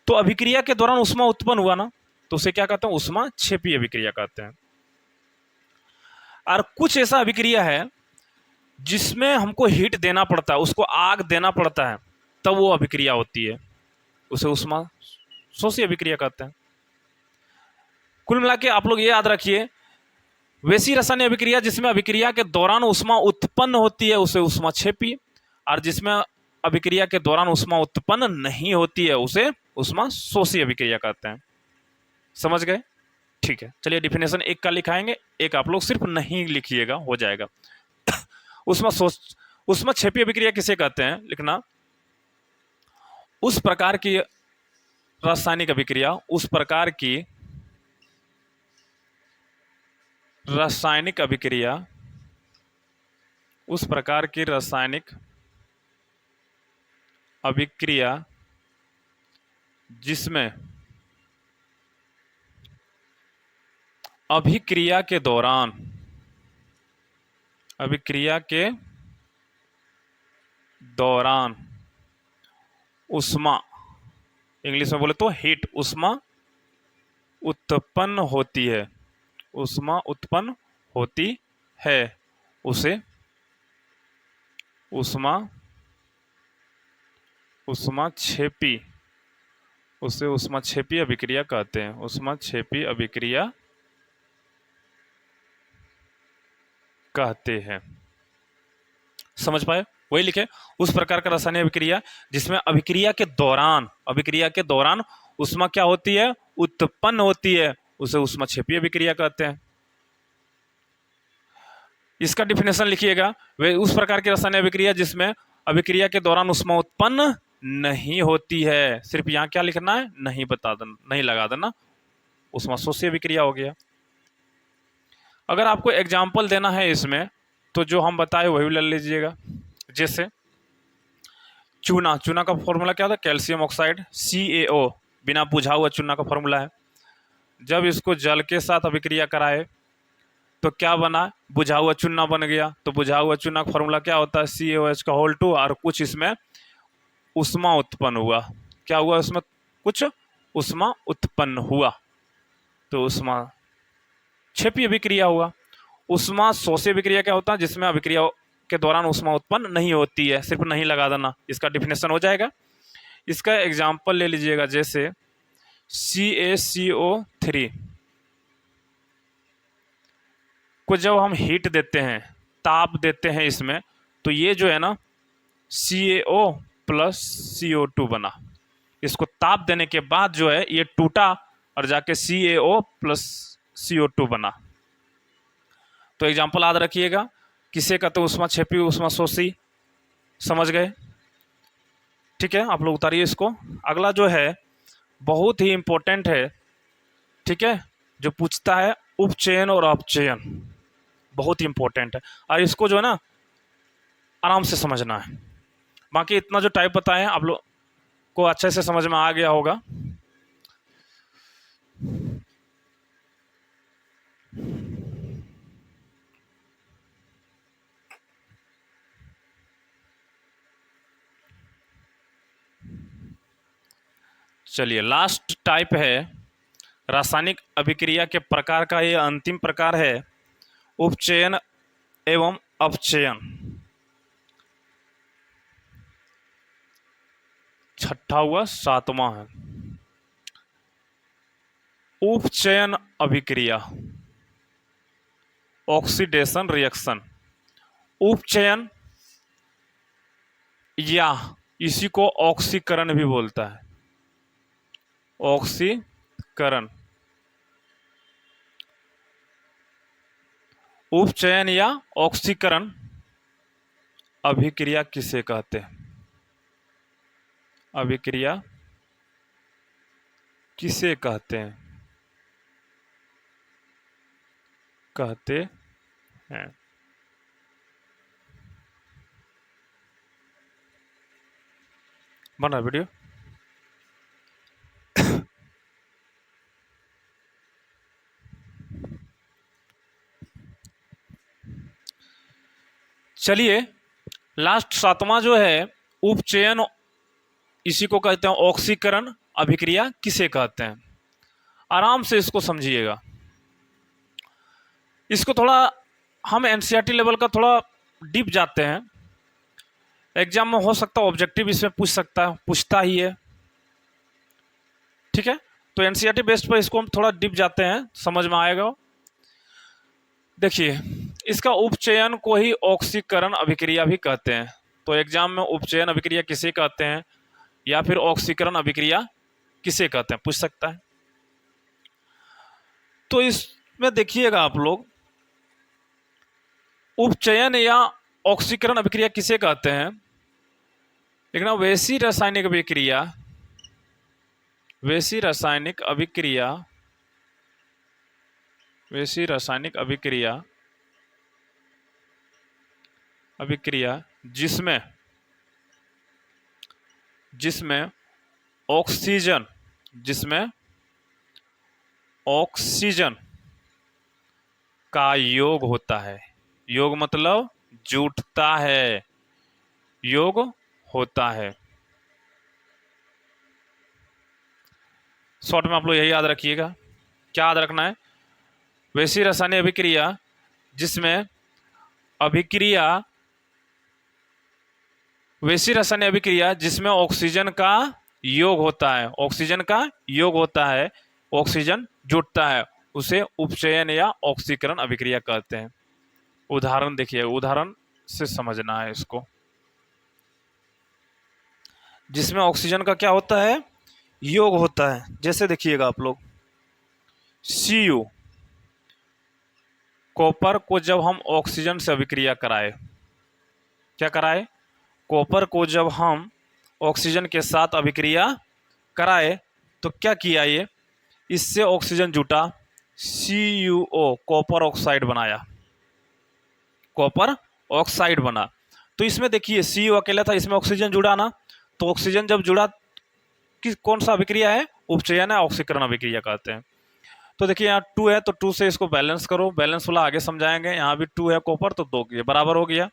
तो अभिक्रिया के दौरान उष्मा उत्पन्न हुआ ना, तो उसे क्या कहते हैं, उष्मा क्षेपी अभिक्रिया कहते हैं। और कुछ ऐसा अभिक्रिया है जिसमें हमको हीट देना पड़ता है, उसको आग देना पड़ता है, तब वो अभिक्रिया होती है, उसे उष्मा शोषी अभिक्रिया कहते हैं। कुल मिला के आप लोग ये याद रखिए, वैसी रासायनिक अभिक्रिया जिसमें अभिक्रिया के दौरान उष्मा उत्पन्न होती है उसे उष्मा क्षेपी, और जिसमें अभिक्रिया के दौरान उष्मा उत्पन्न नहीं होती है उसे उष्मा शोषी अभिक्रिया कहते हैं। समझ गए? ठीक है, चलिए डिफिनेशन एक का लिखाएंगे, एक आप लोग सिर्फ नहीं लिखिएगा, हो जाएगा। उष्मा क्षेपी अभिक्रिया किसे कहते हैं लिखना, उस प्रकार की रासायनिक अभिक्रिया, उस प्रकार की रासायनिक अभिक्रिया, उस प्रकार की रासायनिक अभिक्रिया जिसमें अभिक्रिया के दौरान, अभिक्रिया के दौरान उष्मा, इंग्लिश में बोले तो हीट, उष्मा उत्पन्न होती है, उष्मा उत्पन्न होती है, उसे उष्मा क्षेपी, उसे उष्मा क्षेपी अभिक्रिया कहते हैं, उष्मा क्षेपी अभिक्रिया कहते हैं। समझ पाए? वही लिखे, उस प्रकार का रासायनिक अभिक्रिया जिसमें अभिक्रिया के दौरान उष्मा क्या होती है, उत्पन्न होती है, उसे उष्मा क्षेपी अभिक्रिया कहते हैं। इसका डिफिनेशन लिखिएगा, वे उस प्रकार की रासायनिक अभिक्रिया जिसमें अभिक्रिया के दौरान उष्मा उत्पन्न नहीं होती है, सिर्फ यहां क्या लिखना है, नहीं बता देना, नहीं लगा देना, उष्मा शोषी अभिक्रिया हो गया। अगर आपको एग्जाम्पल देना है इसमें, तो जो हम बताए वही ले लीजिएगा। जैसे चूना, चूना का फॉर्मूला क्या था, कैल्शियम ऑक्साइड CaO, बिना बुझा हुआ चूना का फॉर्मूला है। जब इसको जल के साथ अभिक्रिया कराए तो क्या बना, बुझा हुआ चूना बन गया। तो बुझा हुआ चूना का फॉर्मूला क्या होता है, CaOH2, और कुछ इसमें उष्मा उत्पन्न हुआ। क्या हुआ, उसमें कुछ उष्मा उत्पन्न हुआ, तो उष्मा क्षेपी अभिक्रिया हुआ। उष्मा शोषी अभिक्रिया क्या होता है, जिसमें अभिक्रिया के दौरान उष्मा उत्पन्न नहीं होती है, सिर्फ नहीं लगा देना, इसका डिफिनेशन हो जाएगा। इसका एग्जाम्पल ले लीजिएगा, जैसे CaCO3 को जब हम हीट देते हैं, ताप देते हैं इसमें, तो ये जो है ना CaO प्लस CO2 बना। इसको ताप देने के बाद जो है ये टूटा और जाके CaO प्लस CO2 बना। तो एग्जाम्पल याद रखिएगा, किसे कहते हैं, उष्मा क्षेपी, उष्मा शोषी। समझ गए? ठीक है, आप लोग उतारिए इसको। अगला जो है बहुत ही इंपॉर्टेंट है, ठीक है, जो पूछता है उपचयन और अपचयन। बहुत ही इंपॉर्टेंट है, और इसको जो है ना आराम से समझना है। बाकी इतना जो टाइप बताए हैं आप लोग को अच्छे से समझ में आ गया होगा। चलिए लास्ट टाइप है रासायनिक अभिक्रिया के प्रकार का, ये अंतिम प्रकार है उपचयन एवं अपचयन। छठा हुआ, सातवां है उपचयन अभिक्रिया, ऑक्सीडेशन रिएक्शन। उपचयन या इसी को ऑक्सीकरण भी बोलता है, ऑक्सीकरण। उपचयन या ऑक्सीकरण अभिक्रिया किसे कहते हैं? अभिक्रिया किसे कहते हैं? कहते हैं बन रहा वीडियो? चलिए लास्ट सातवां जो है उपचयन, इसी को कहते हैं ऑक्सीकरण अभिक्रिया किसे कहते हैं। आराम से इसको समझिएगा। इसको थोड़ा हम एनसीईआरटी लेवल का थोड़ा डीप जाते हैं, एग्जाम में हो सकता है ऑब्जेक्टिव इसमें पूछता ही है, ठीक है। तो एनसीईआरटी बेस्ड पर इसको हम थोड़ा डीप जाते हैं, समझ में आएगा। देखिए इसका उपचयन को ही ऑक्सीकरण अभिक्रिया भी कहते हैं। तो एग्जाम में उपचयन अभिक्रिया किसे कहते हैं या फिर ऑक्सीकरण अभिक्रिया किसे कहते हैं पूछ सकता है। तो इसमें देखिएगा आप लोग, उपचयन या ऑक्सीकरण अभिक्रिया किसे कहते हैं, लेकिन वैसी रासायनिक अभिक्रिया, वैसी रासायनिक अभिक्रिया, वैसी रासायनिक अभिक्रिया, अभिक्रिया जिसमें जिसमें ऑक्सीजन, जिसमें ऑक्सीजन का योग होता है। योग मतलब जुटता है, योग होता है। शॉर्ट में आप लोग यही याद रखिएगा। क्या याद रखना है? वैसी रासायनिक अभिक्रिया जिसमें अभिक्रिया, वैसी रासायनिक अभिक्रिया जिसमें ऑक्सीजन का योग होता है, ऑक्सीजन का योग होता है, ऑक्सीजन जुटता है, उसे उपचयन या ऑक्सीकरण अभिक्रिया कहते हैं। उदाहरण देखिए, उदाहरण से समझना है इसको। जिसमें ऑक्सीजन का क्या होता है? योग होता है। जैसे देखिएगा आप लोग, Cu, कॉपर को जब हम ऑक्सीजन से अभिक्रिया कराए, क्या कराए? कॉपर को जब हम ऑक्सीजन के साथ अभिक्रिया कराए तो क्या किया? ये इससे ऑक्सीजन जुटा, CuO, कॉपर ऑक्साइड बनाया, कॉपर ऑक्साइड बना। तो इसमें देखिए Cu अकेला था, इसमें ऑक्सीजन जुड़ा ना, तो ऑक्सीजन जब जुड़ा कौन सा अभिक्रिया है? उपचयन है, ऑक्सीकरण अभिक्रिया कहते हैं। तो देखिए यहाँ 2 है तो 2 से इसको बैलेंस करो, बैलेंस वाला आगे समझाएंगे। यहाँ भी 2 है कॉपर तो 2 की बराबर हो गया।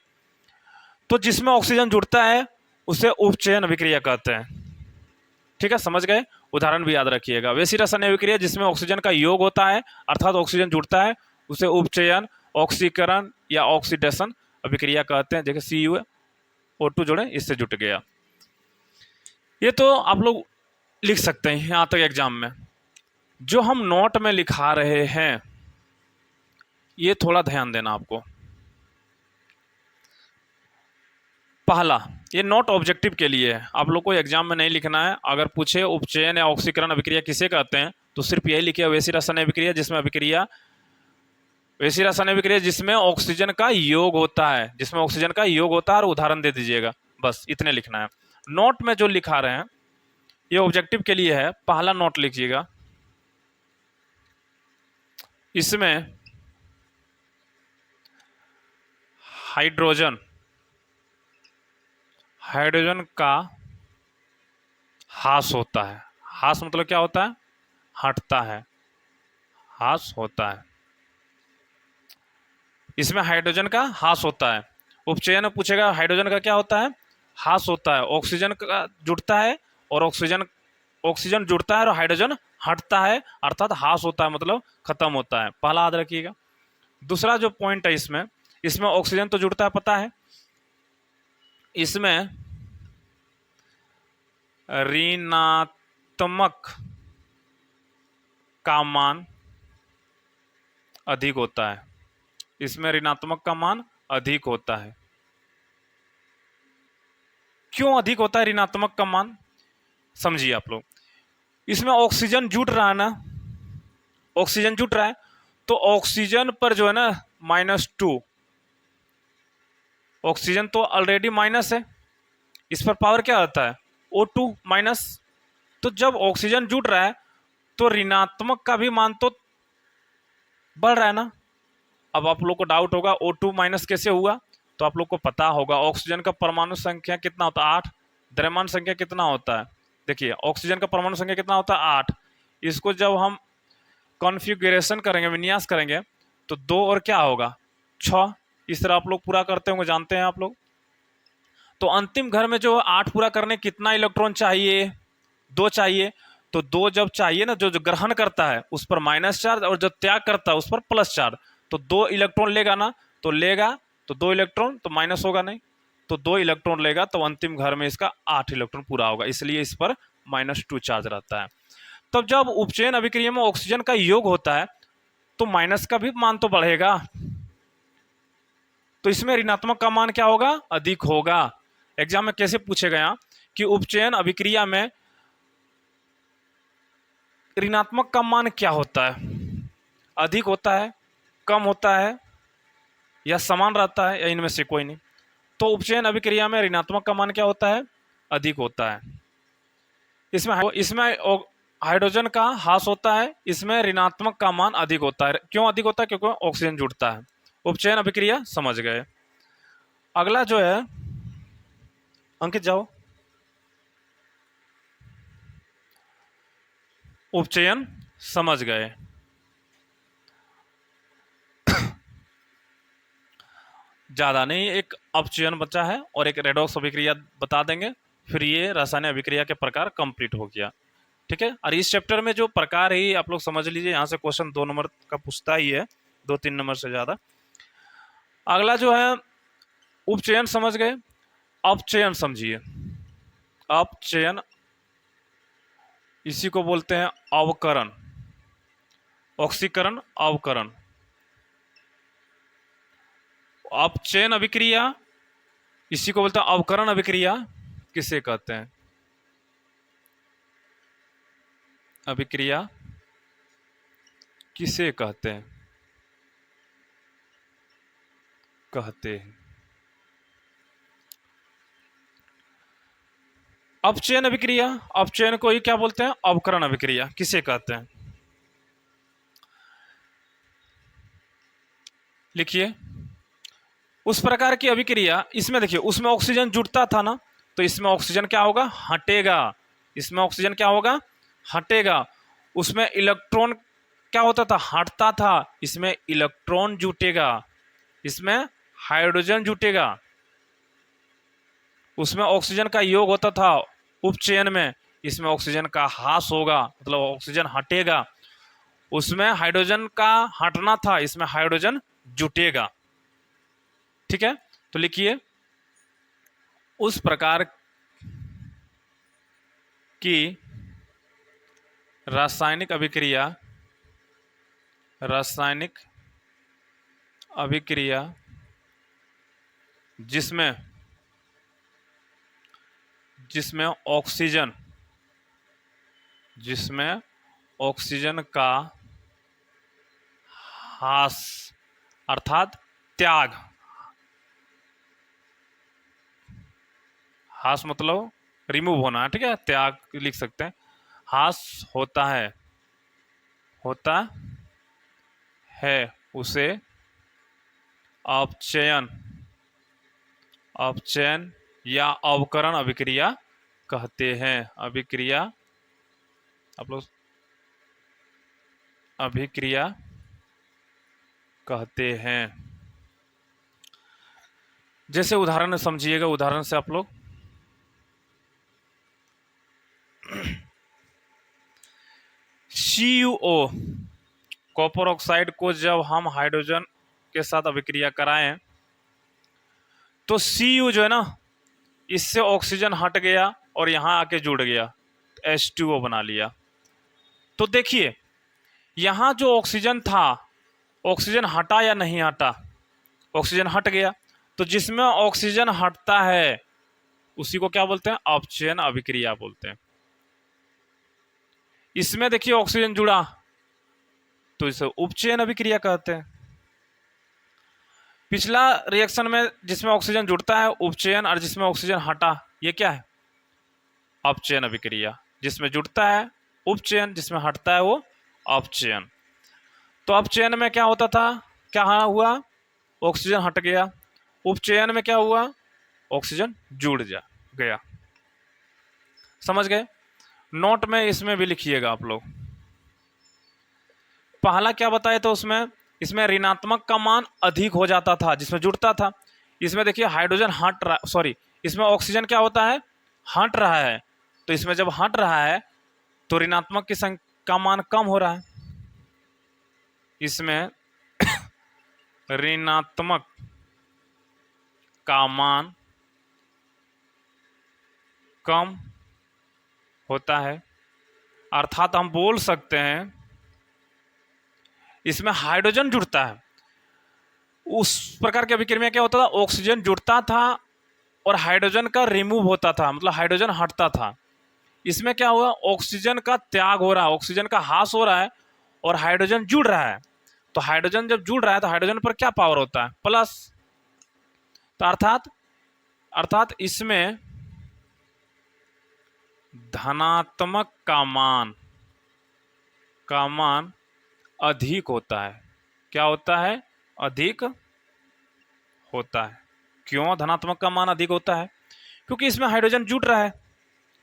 तो जिसमें ऑक्सीजन जुड़ता है उसे उपचयन अभिक्रिया कहते हैं। ठीक है, समझ गए? उदाहरण भी याद रखिएगा। वैसी रासायनिक अभिक्रिया जिसमें ऑक्सीजन का योग होता है अर्थात ऑक्सीजन जुड़ता है उसे उपचयन, ऑक्सीकरण या ऑक्सीडेशन अभिक्रिया कहते हैं। जैसे CuO2 जोड़े, इससे जुट गया। ये तो आप लोग लिख सकते हैं यहाँ तक एग्जाम में। जो हम नोट में लिखा रहे हैं ये थोड़ा ध्यान देना आपको। पहला, ये नोट ऑब्जेक्टिव के लिए है, आप लोग को एग्जाम में नहीं लिखना है। अगर पूछे उपचयन या ऑक्सीकरण अभिक्रिया किसे कहते हैं तो सिर्फ यही लिखिए, वैसी रासायनिक अभिक्रिया जिसमें अभिक्रिया, वैसी रासायनिक अभिक्रिया जिसमें ऑक्सीजन का योग होता है, जिसमें ऑक्सीजन का योग होता है, और उदाहरण दे दीजिएगा, बस इतने लिखना है। नोट में जो लिखा रहे हैं ये ऑब्जेक्टिव के लिए है। पहला नोट लिखिएगा, इसमें हाइड्रोजन हाइड्रोजन का ह्रास होता है। ह्रास मतलब क्या होता है? हटता है, ह्रास होता है। इसमें हाइड्रोजन का ह्रास होता है। उपचयन में पूछेगा हाइड्रोजन का क्या होता है? ह्रास होता है। ऑक्सीजन का जुड़ता है और ऑक्सीजन जुड़ता है और हाइड्रोजन हटता है, अर्थात ह्रास होता है मतलब खत्म होता है। पहला याद रखिएगा। दूसरा जो पॉइंट है इसमें इसमें ऑक्सीजन तो जुड़ता है, पता है। इसमें ऋणात्मक का मान अधिक होता है। इसमें ऋणात्मक का मान अधिक होता है। क्यों अधिक होता है ऋणात्मक का मान? समझिए आप लोग। इसमें ऑक्सीजन जुड़ रहा है ना, ऑक्सीजन जुड़ रहा है, तो ऑक्सीजन पर जो है ना -2, ऑक्सीजन तो ऑलरेडी माइनस है, इस पर पावर क्या आता है? O2 minus. तो जब ऑक्सीजन जुड़ रहा है तो ऋणात्मक का भी मान तो बढ़ रहा है ना। अब आप लोग को डाउट होगा O2 माइनस कैसे हुआ, तो आप लोग को पता होगा ऑक्सीजन का परमाणु संख्या कितना होता है? 8। द्रव्यमान संख्या कितना होता है? देखिए ऑक्सीजन का परमाणु संख्या कितना होता है? 8। इसको जब हम कॉन्फ़िगरेशन करेंगे, विन्यास करेंगे, तो 2 और क्या होगा? 6। इस तरह आप लोग पूरा करते होंगे, जानते हैं आप लोग। तो अंतिम घर में जो 8 पूरा करने कितना इलेक्ट्रॉन चाहिए? 2 चाहिए। तो 2 जब चाहिए ना, जो ग्रहण करता है उस पर माइनस चार्ज और जो त्याग करता है उस पर प्लस चार्ज। तो 2 इलेक्ट्रॉन लेगा ना, तो लेगा तो 2 इलेक्ट्रॉन तो माइनस होगा नहीं, तो 2 इलेक्ट्रॉन लेगा तो अंतिम घर में इसका 8 इलेक्ट्रॉन पूरा होगा, इसलिए इस पर -2 चार्ज रहता है। तब जब उपचयन अभिक्रिया में ऑक्सीजन का योग होता है तो माइनस का भी मान तो बढ़ेगा, तो इसमें ऋणात्मक का मान क्या होगा? अधिक होगा। एग्जाम में कैसे पूछेगा यहाँ कि उपचयन अभिक्रिया में ऋणात्मक का मान क्या होता है? अधिक होता है, कम होता है, या समान रहता है, या इनमें से कोई नहीं। तो उपचयन अभिक्रिया में ऋणात्मक का मान क्या होता है? अधिक होता है। इसमें हाइड्रोजन का ह्रास होता है, इसमें ऋणात्मक का मान अधिक होता है। क्यों अधिक होता है? क्योंकि ऑक्सीजन जुड़ता है। उपचयन अभिक्रिया समझ गए। अगला जो है, अंकित जाओ। उपचयन समझ गए। ज्यादा नहीं, एक अपचयन बचा है और एक रेडॉक्स अभिक्रिया बता देंगे, फिर ये रासायनिक अभिक्रिया के प्रकार कंप्लीट हो गया। ठीक है। और इस चैप्टर में जो प्रकार है आप लोग समझ लीजिए, यहाँ से क्वेश्चन 2 नंबर का पूछता ही है, 2-3 नंबर से ज्यादा। अगला जो है उपचयन समझ गए, अपचयन समझिए। अपचयन इसी को बोलते हैं अवकरण, ऑक्सीकरण, अवकरण। अपचयन अभिक्रिया इसी को बोलते हैं अवकरण अभिक्रिया। किसे कहते हैं? अभिक्रिया किसे कहते हैं? कहते हैं अपचयन अभिक्रिया। अपचयन को ही क्या बोलते हैं? अवकरण अभिक्रिया। किसे कहते हैं? लिखिए। उस प्रकार की अभिक्रिया, इसमें देखिए उसमें ऑक्सीजन जुड़ता था ना, तो इसमें ऑक्सीजन क्या होगा? हटेगा। इसमें ऑक्सीजन क्या होगा? हटेगा। उसमें इलेक्ट्रॉन क्या होता था? हटता था। इसमें इलेक्ट्रॉन जुटेगा, इसमें हाइड्रोजन जुटेगा। उसमें ऑक्सीजन का योग होता था उपचयन में, इसमें ऑक्सीजन का ह्रास होगा, मतलब ऑक्सीजन हटेगा। उसमें हाइड्रोजन का हटना था, इसमें हाइड्रोजन जुटेगा। ठीक है। तो लिखिए, उस प्रकार की रासायनिक अभिक्रिया, रासायनिक अभिक्रिया जिसमें जिसमें ऑक्सीजन जिसमें ऑक्सीजन का ह्रास अर्थात त्याग, ह्रास मतलब रिमूव होना, ठीक है, त्याग लिख सकते हैं। ह्रास होता है उसे अपचयन अपचयन या अवकरण अभिक्रिया कहते हैं। अभिक्रिया, आप लोग अभिक्रिया कहते हैं। जैसे उदाहरण समझिएगा, उदाहरण से आप लोग CuO कॉपर ऑक्साइड को जब हम हाइड्रोजन के साथ अभिक्रिया कराएं तो Cu जो है ना, इससे ऑक्सीजन हट गया और यहां आके जुड़ गया, H2O बना लिया। तो देखिए यहां जो ऑक्सीजन था, ऑक्सीजन हटा या नहीं हटा? ऑक्सीजन हट गया। तो जिसमें ऑक्सीजन हटता है उसी को क्या बोलते हैं? अपचयन अभिक्रिया बोलते हैं। इसमें देखिए ऑक्सीजन जुड़ा तो इसे उपचयन अभिक्रिया कहते हैं। पिछला रिएक्शन में जिसमें ऑक्सीजन जुड़ता है उपचयन, और जिसमें ऑक्सीजन हटा ये क्या है? अपचयन अभिक्रिया। जिसमें जुड़ता है उपचयन, जिसमें हटता है वो अपचयन। तो अपचयन में क्या होता था, क्या हुआ? ऑक्सीजन हट गया। उपचयन में क्या हुआ? ऑक्सीजन जुड़ गया। समझ गए? नोट में इसमें भी लिखिएगा आप लोग। पहला क्या बताए तो उसमें, इसमें ऋणात्मक का मान अधिक हो जाता था जिसमें जुड़ता था। इसमें देखिए हाइड्रोजन हट रहा, सॉरी, इसमें ऑक्सीजन क्या होता है? हट रहा है। तो इसमें जब हट रहा है तो ऋणात्मक की संख्या का मान कम हो रहा है। इसमें ऋणात्मक का मान कम होता है। अर्थात हम बोल सकते हैं इसमें हाइड्रोजन जुड़ता है। उस प्रकार की अभिक्रिया क्या होता था? ऑक्सीजन जुड़ता था और हाइड्रोजन का रिमूव होता था, मतलब हाइड्रोजन हटता था। इसमें क्या हुआ? ऑक्सीजन का त्याग हो रहा है, ऑक्सीजन का ह्रास हो रहा है और हाइड्रोजन जुड़ रहा है। तो हाइड्रोजन जब जुड़ रहा है तो हाइड्रोजन पर क्या पावर होता है? प्लस। तो अर्थात इसमें धनात्मक का मान अधिक होता है। क्या होता है? अधिक होता है। क्यों धनात्मक का मान अधिक होता है? क्योंकि इसमें हाइड्रोजन जुड़ रहा है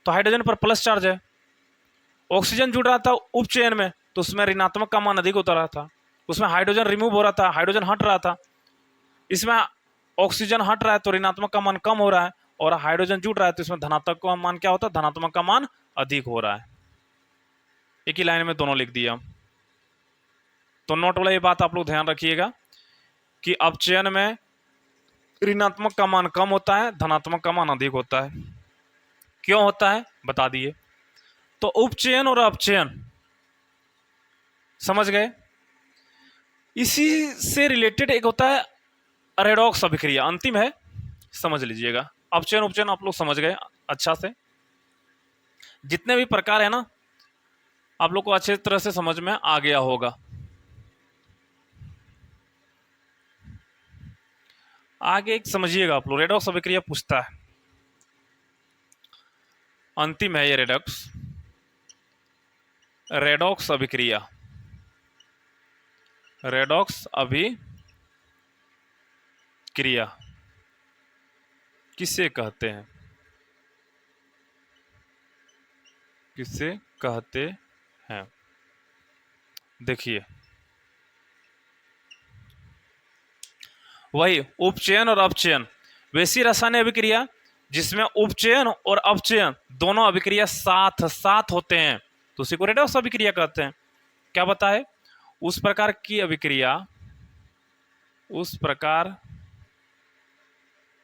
तो हाइड्रोजन पर प्लस चार्ज है। ऑक्सीजन जुड़ रहा था उपचयन में तो उसमें ऋणात्मक का मान अधिक होता रहा था। उसमें हाइड्रोजन रिमूव हो रहा था, हाइड्रोजन हट रहा था। इसमें ऑक्सीजन हट रहा है तो ऋणात्मक का मान कम हो रहा है, और हाइड्रोजन जुड़ रहा है तो इसमें धनात्मक का मान क्या होता है? धनात्मक का मान अधिक हो रहा है। एक ही लाइन में दोनों लिख दिया। तो नोट वाला ये बात आप लोग ध्यान रखिएगा कि अपचयन में ऋणात्मक का मान कम होता है, धनात्मक का मान अधिक होता है। क्यों होता है बता दिए। तो उपचयन और अपचयन समझ गए। इसी से रिलेटेड एक होता है रेडॉक्स अभिक्रिया, अंतिम है, समझ लीजिएगा। अपचयन उपचयन आप लोग समझ गए अच्छा से। जितने भी प्रकार है ना आप लोग को अच्छे तरह से समझ में आ गया होगा। आगे एक समझिएगा आप लोग, रेडॉक्स अभिक्रिया पूछता है, अंतिम है ये रेडॉक्स अभिक्रिया। रेडॉक्स अभिक्रिया किसे कहते हैं? किसे कहते हैं? देखिए वही उपचयन और अपचयन, वैसी रासायनिक अभिक्रिया जिसमें उपचयन और अपचयन दोनों अभिक्रिया साथ साथ होते हैं तो उसी को रेडॉक्स अभिक्रिया कहते हैं। क्या बताए? उस प्रकार की अभिक्रिया, उस प्रकार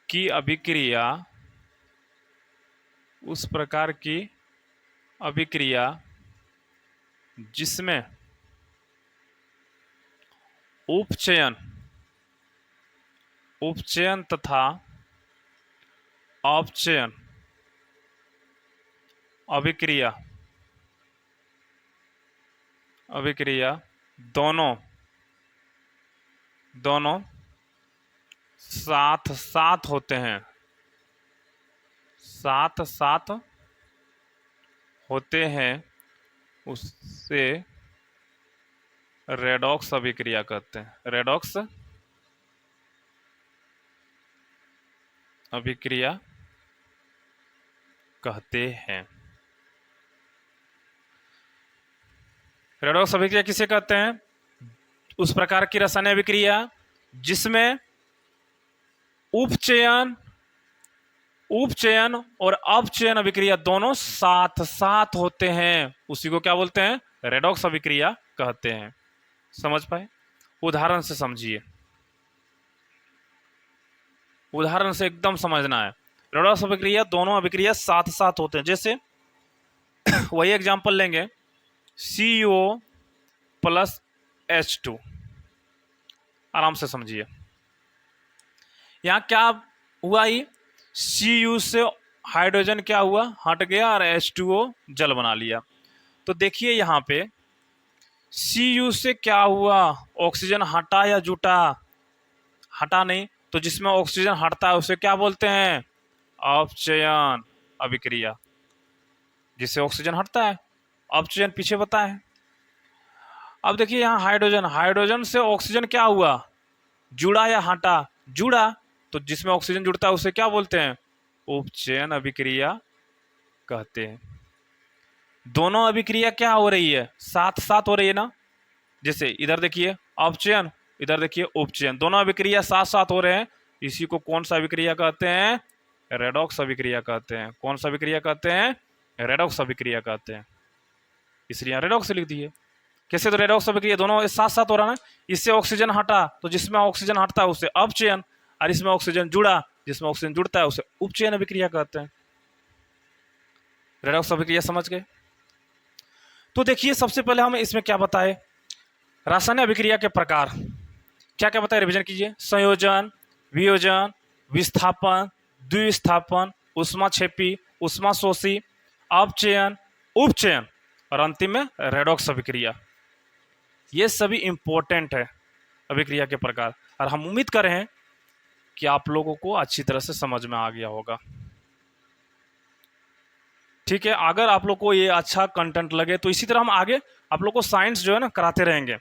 की अभिक्रिया, उस प्रकार की अभिक्रिया जिसमें उपचयन तथा अपचयन अभिक्रिया दोनों साथ साथ होते हैं, साथ साथ होते हैं, उससे रेडॉक्स अभिक्रिया कहते हैं। रेडॉक्स अभिक्रिया कहते हैं। रेडॉक्स अभिक्रिया किसे कहते हैं? उस प्रकार की रासायनिक अभिक्रिया जिसमें उपचयन उपचयन और अपचयन अभिक्रिया दोनों साथ साथ होते हैं, उसी को क्या बोलते हैं? रेडॉक्स अभिक्रिया कहते हैं। समझ पाए? उदाहरण से समझिए, उदाहरण से एकदम समझना है। रेडॉक्स अभिक्रिया दोनों अभिक्रिया साथ साथ होते हैं। जैसे वही एग्जांपल लेंगे, CO प्लस H2। आराम से समझिए, यहां क्या हुआ? ही Cu से हाइड्रोजन क्या हुआ? हट गया और H2O जल बना लिया। तो देखिए यहां पे Cu से क्या हुआ? ऑक्सीजन हटा या जुटा? हटा नहीं, तो जिसमें ऑक्सीजन हटता है उसे क्या बोलते हैं? अपचयन अभिक्रिया। जिससे ऑक्सीजन हटता है, अपचयन पीछे बताए। अब देखिए यहाँ हाइड्रोजन, हाइड्रोजन से ऑक्सीजन क्या हुआ? जुड़ा या हटा? जुड़ा, तो जिसमें ऑक्सीजन जुड़ता है उसे क्या बोलते हैं? उपचयन अभिक्रिया कहते हैं। दोनों अभिक्रिया क्या हो रही है? साथ साथ हो रही है ना। जैसे इधर देखिए अपचयन, इधर देखिए उपचयन, दोनों अभिक्रिया साथ साथ हो रहे हैं। इसी को कौन सा अभिक्रिया कहते हैं? रेडॉक्स अभिक्रिया कहते हैं। कौन सा अभिक्रिया कहते हैं? रेडॉक्स अभिक्रिया कहते हैं। इसलिए यहाँ रेडॉक्स लिख दिए। कैसे? तो रेडॉक्स अभिक्रिया दोनों साथ साथ हो रहा है ना। इससे ऑक्सीजन हटा, तो जिसमें ऑक्सीजन हटता है उसे अपचयन, और इसमें ऑक्सीजन जुड़ा, जिसमें ऑक्सीजन जुड़ता है उसे उपचयन अभिक्रिया कहते हैं। रेडॉक्स अभिक्रिया समझ गए? तो देखिए सबसे पहले हम इसमें क्या बताए? रासायनिक अभिक्रिया के प्रकार क्या क्या बताए? रिवीजन कीजिए। संयोजन, वियोजन, विस्थापन, द्विस्थापन, ऊष्माक्षेपी, ऊष्माशोषी, अपचयन, उपचयन और अंतिम में रेडॉक्स अभिक्रिया। ये सभी इंपॉर्टेंट है अभिक्रिया के प्रकार, और हम उम्मीद कर रहे हैं कि आप लोगों को अच्छी तरह से समझ में आ गया होगा। ठीक है, अगर आप लोग को ये अच्छा कंटेंट लगे तो इसी तरह हम आगे आप लोग को साइंस जो है ना कराते रहेंगे।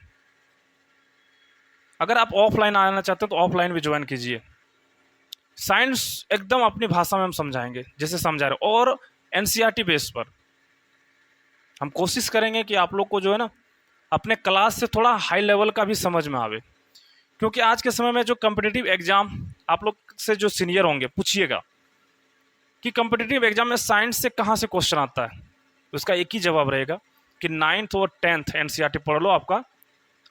अगर आप ऑफलाइन आना चाहते हैं तो ऑफलाइन भी ज्वाइन कीजिए। साइंस एकदम अपनी भाषा में हम समझाएंगे जैसे समझा रहे, और एनसीईआरटी बेस पर हम कोशिश करेंगे कि आप लोग को जो है ना अपने क्लास से थोड़ा हाई लेवल का भी समझ में आवे। क्योंकि आज के समय में जो कम्पिटिटिव एग्जाम, आप लोग से जो सीनियर होंगे पूछिएगा कि कम्पिटिटिव एग्जाम में साइंस से कहाँ से क्वेश्चन आता है, उसका एक ही जवाब रहेगा कि 9th और 10th एनसीईआरटी पढ़ लो, आपका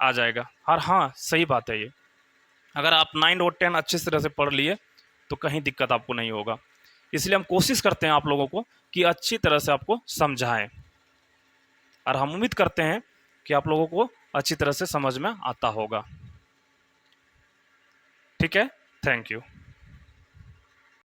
आ जाएगा। और हाँ, सही बात है ये, अगर आप 9 और 10 अच्छी तरह से पढ़ लिए तो कहीं दिक्कत आपको नहीं होगा। इसलिए हम कोशिश करते हैं आप लोगों को कि अच्छी तरह से आपको समझाएं, और हम उम्मीद करते हैं कि आप लोगों को अच्छी तरह से समझ में आता होगा। ठीक है, थैंक यू।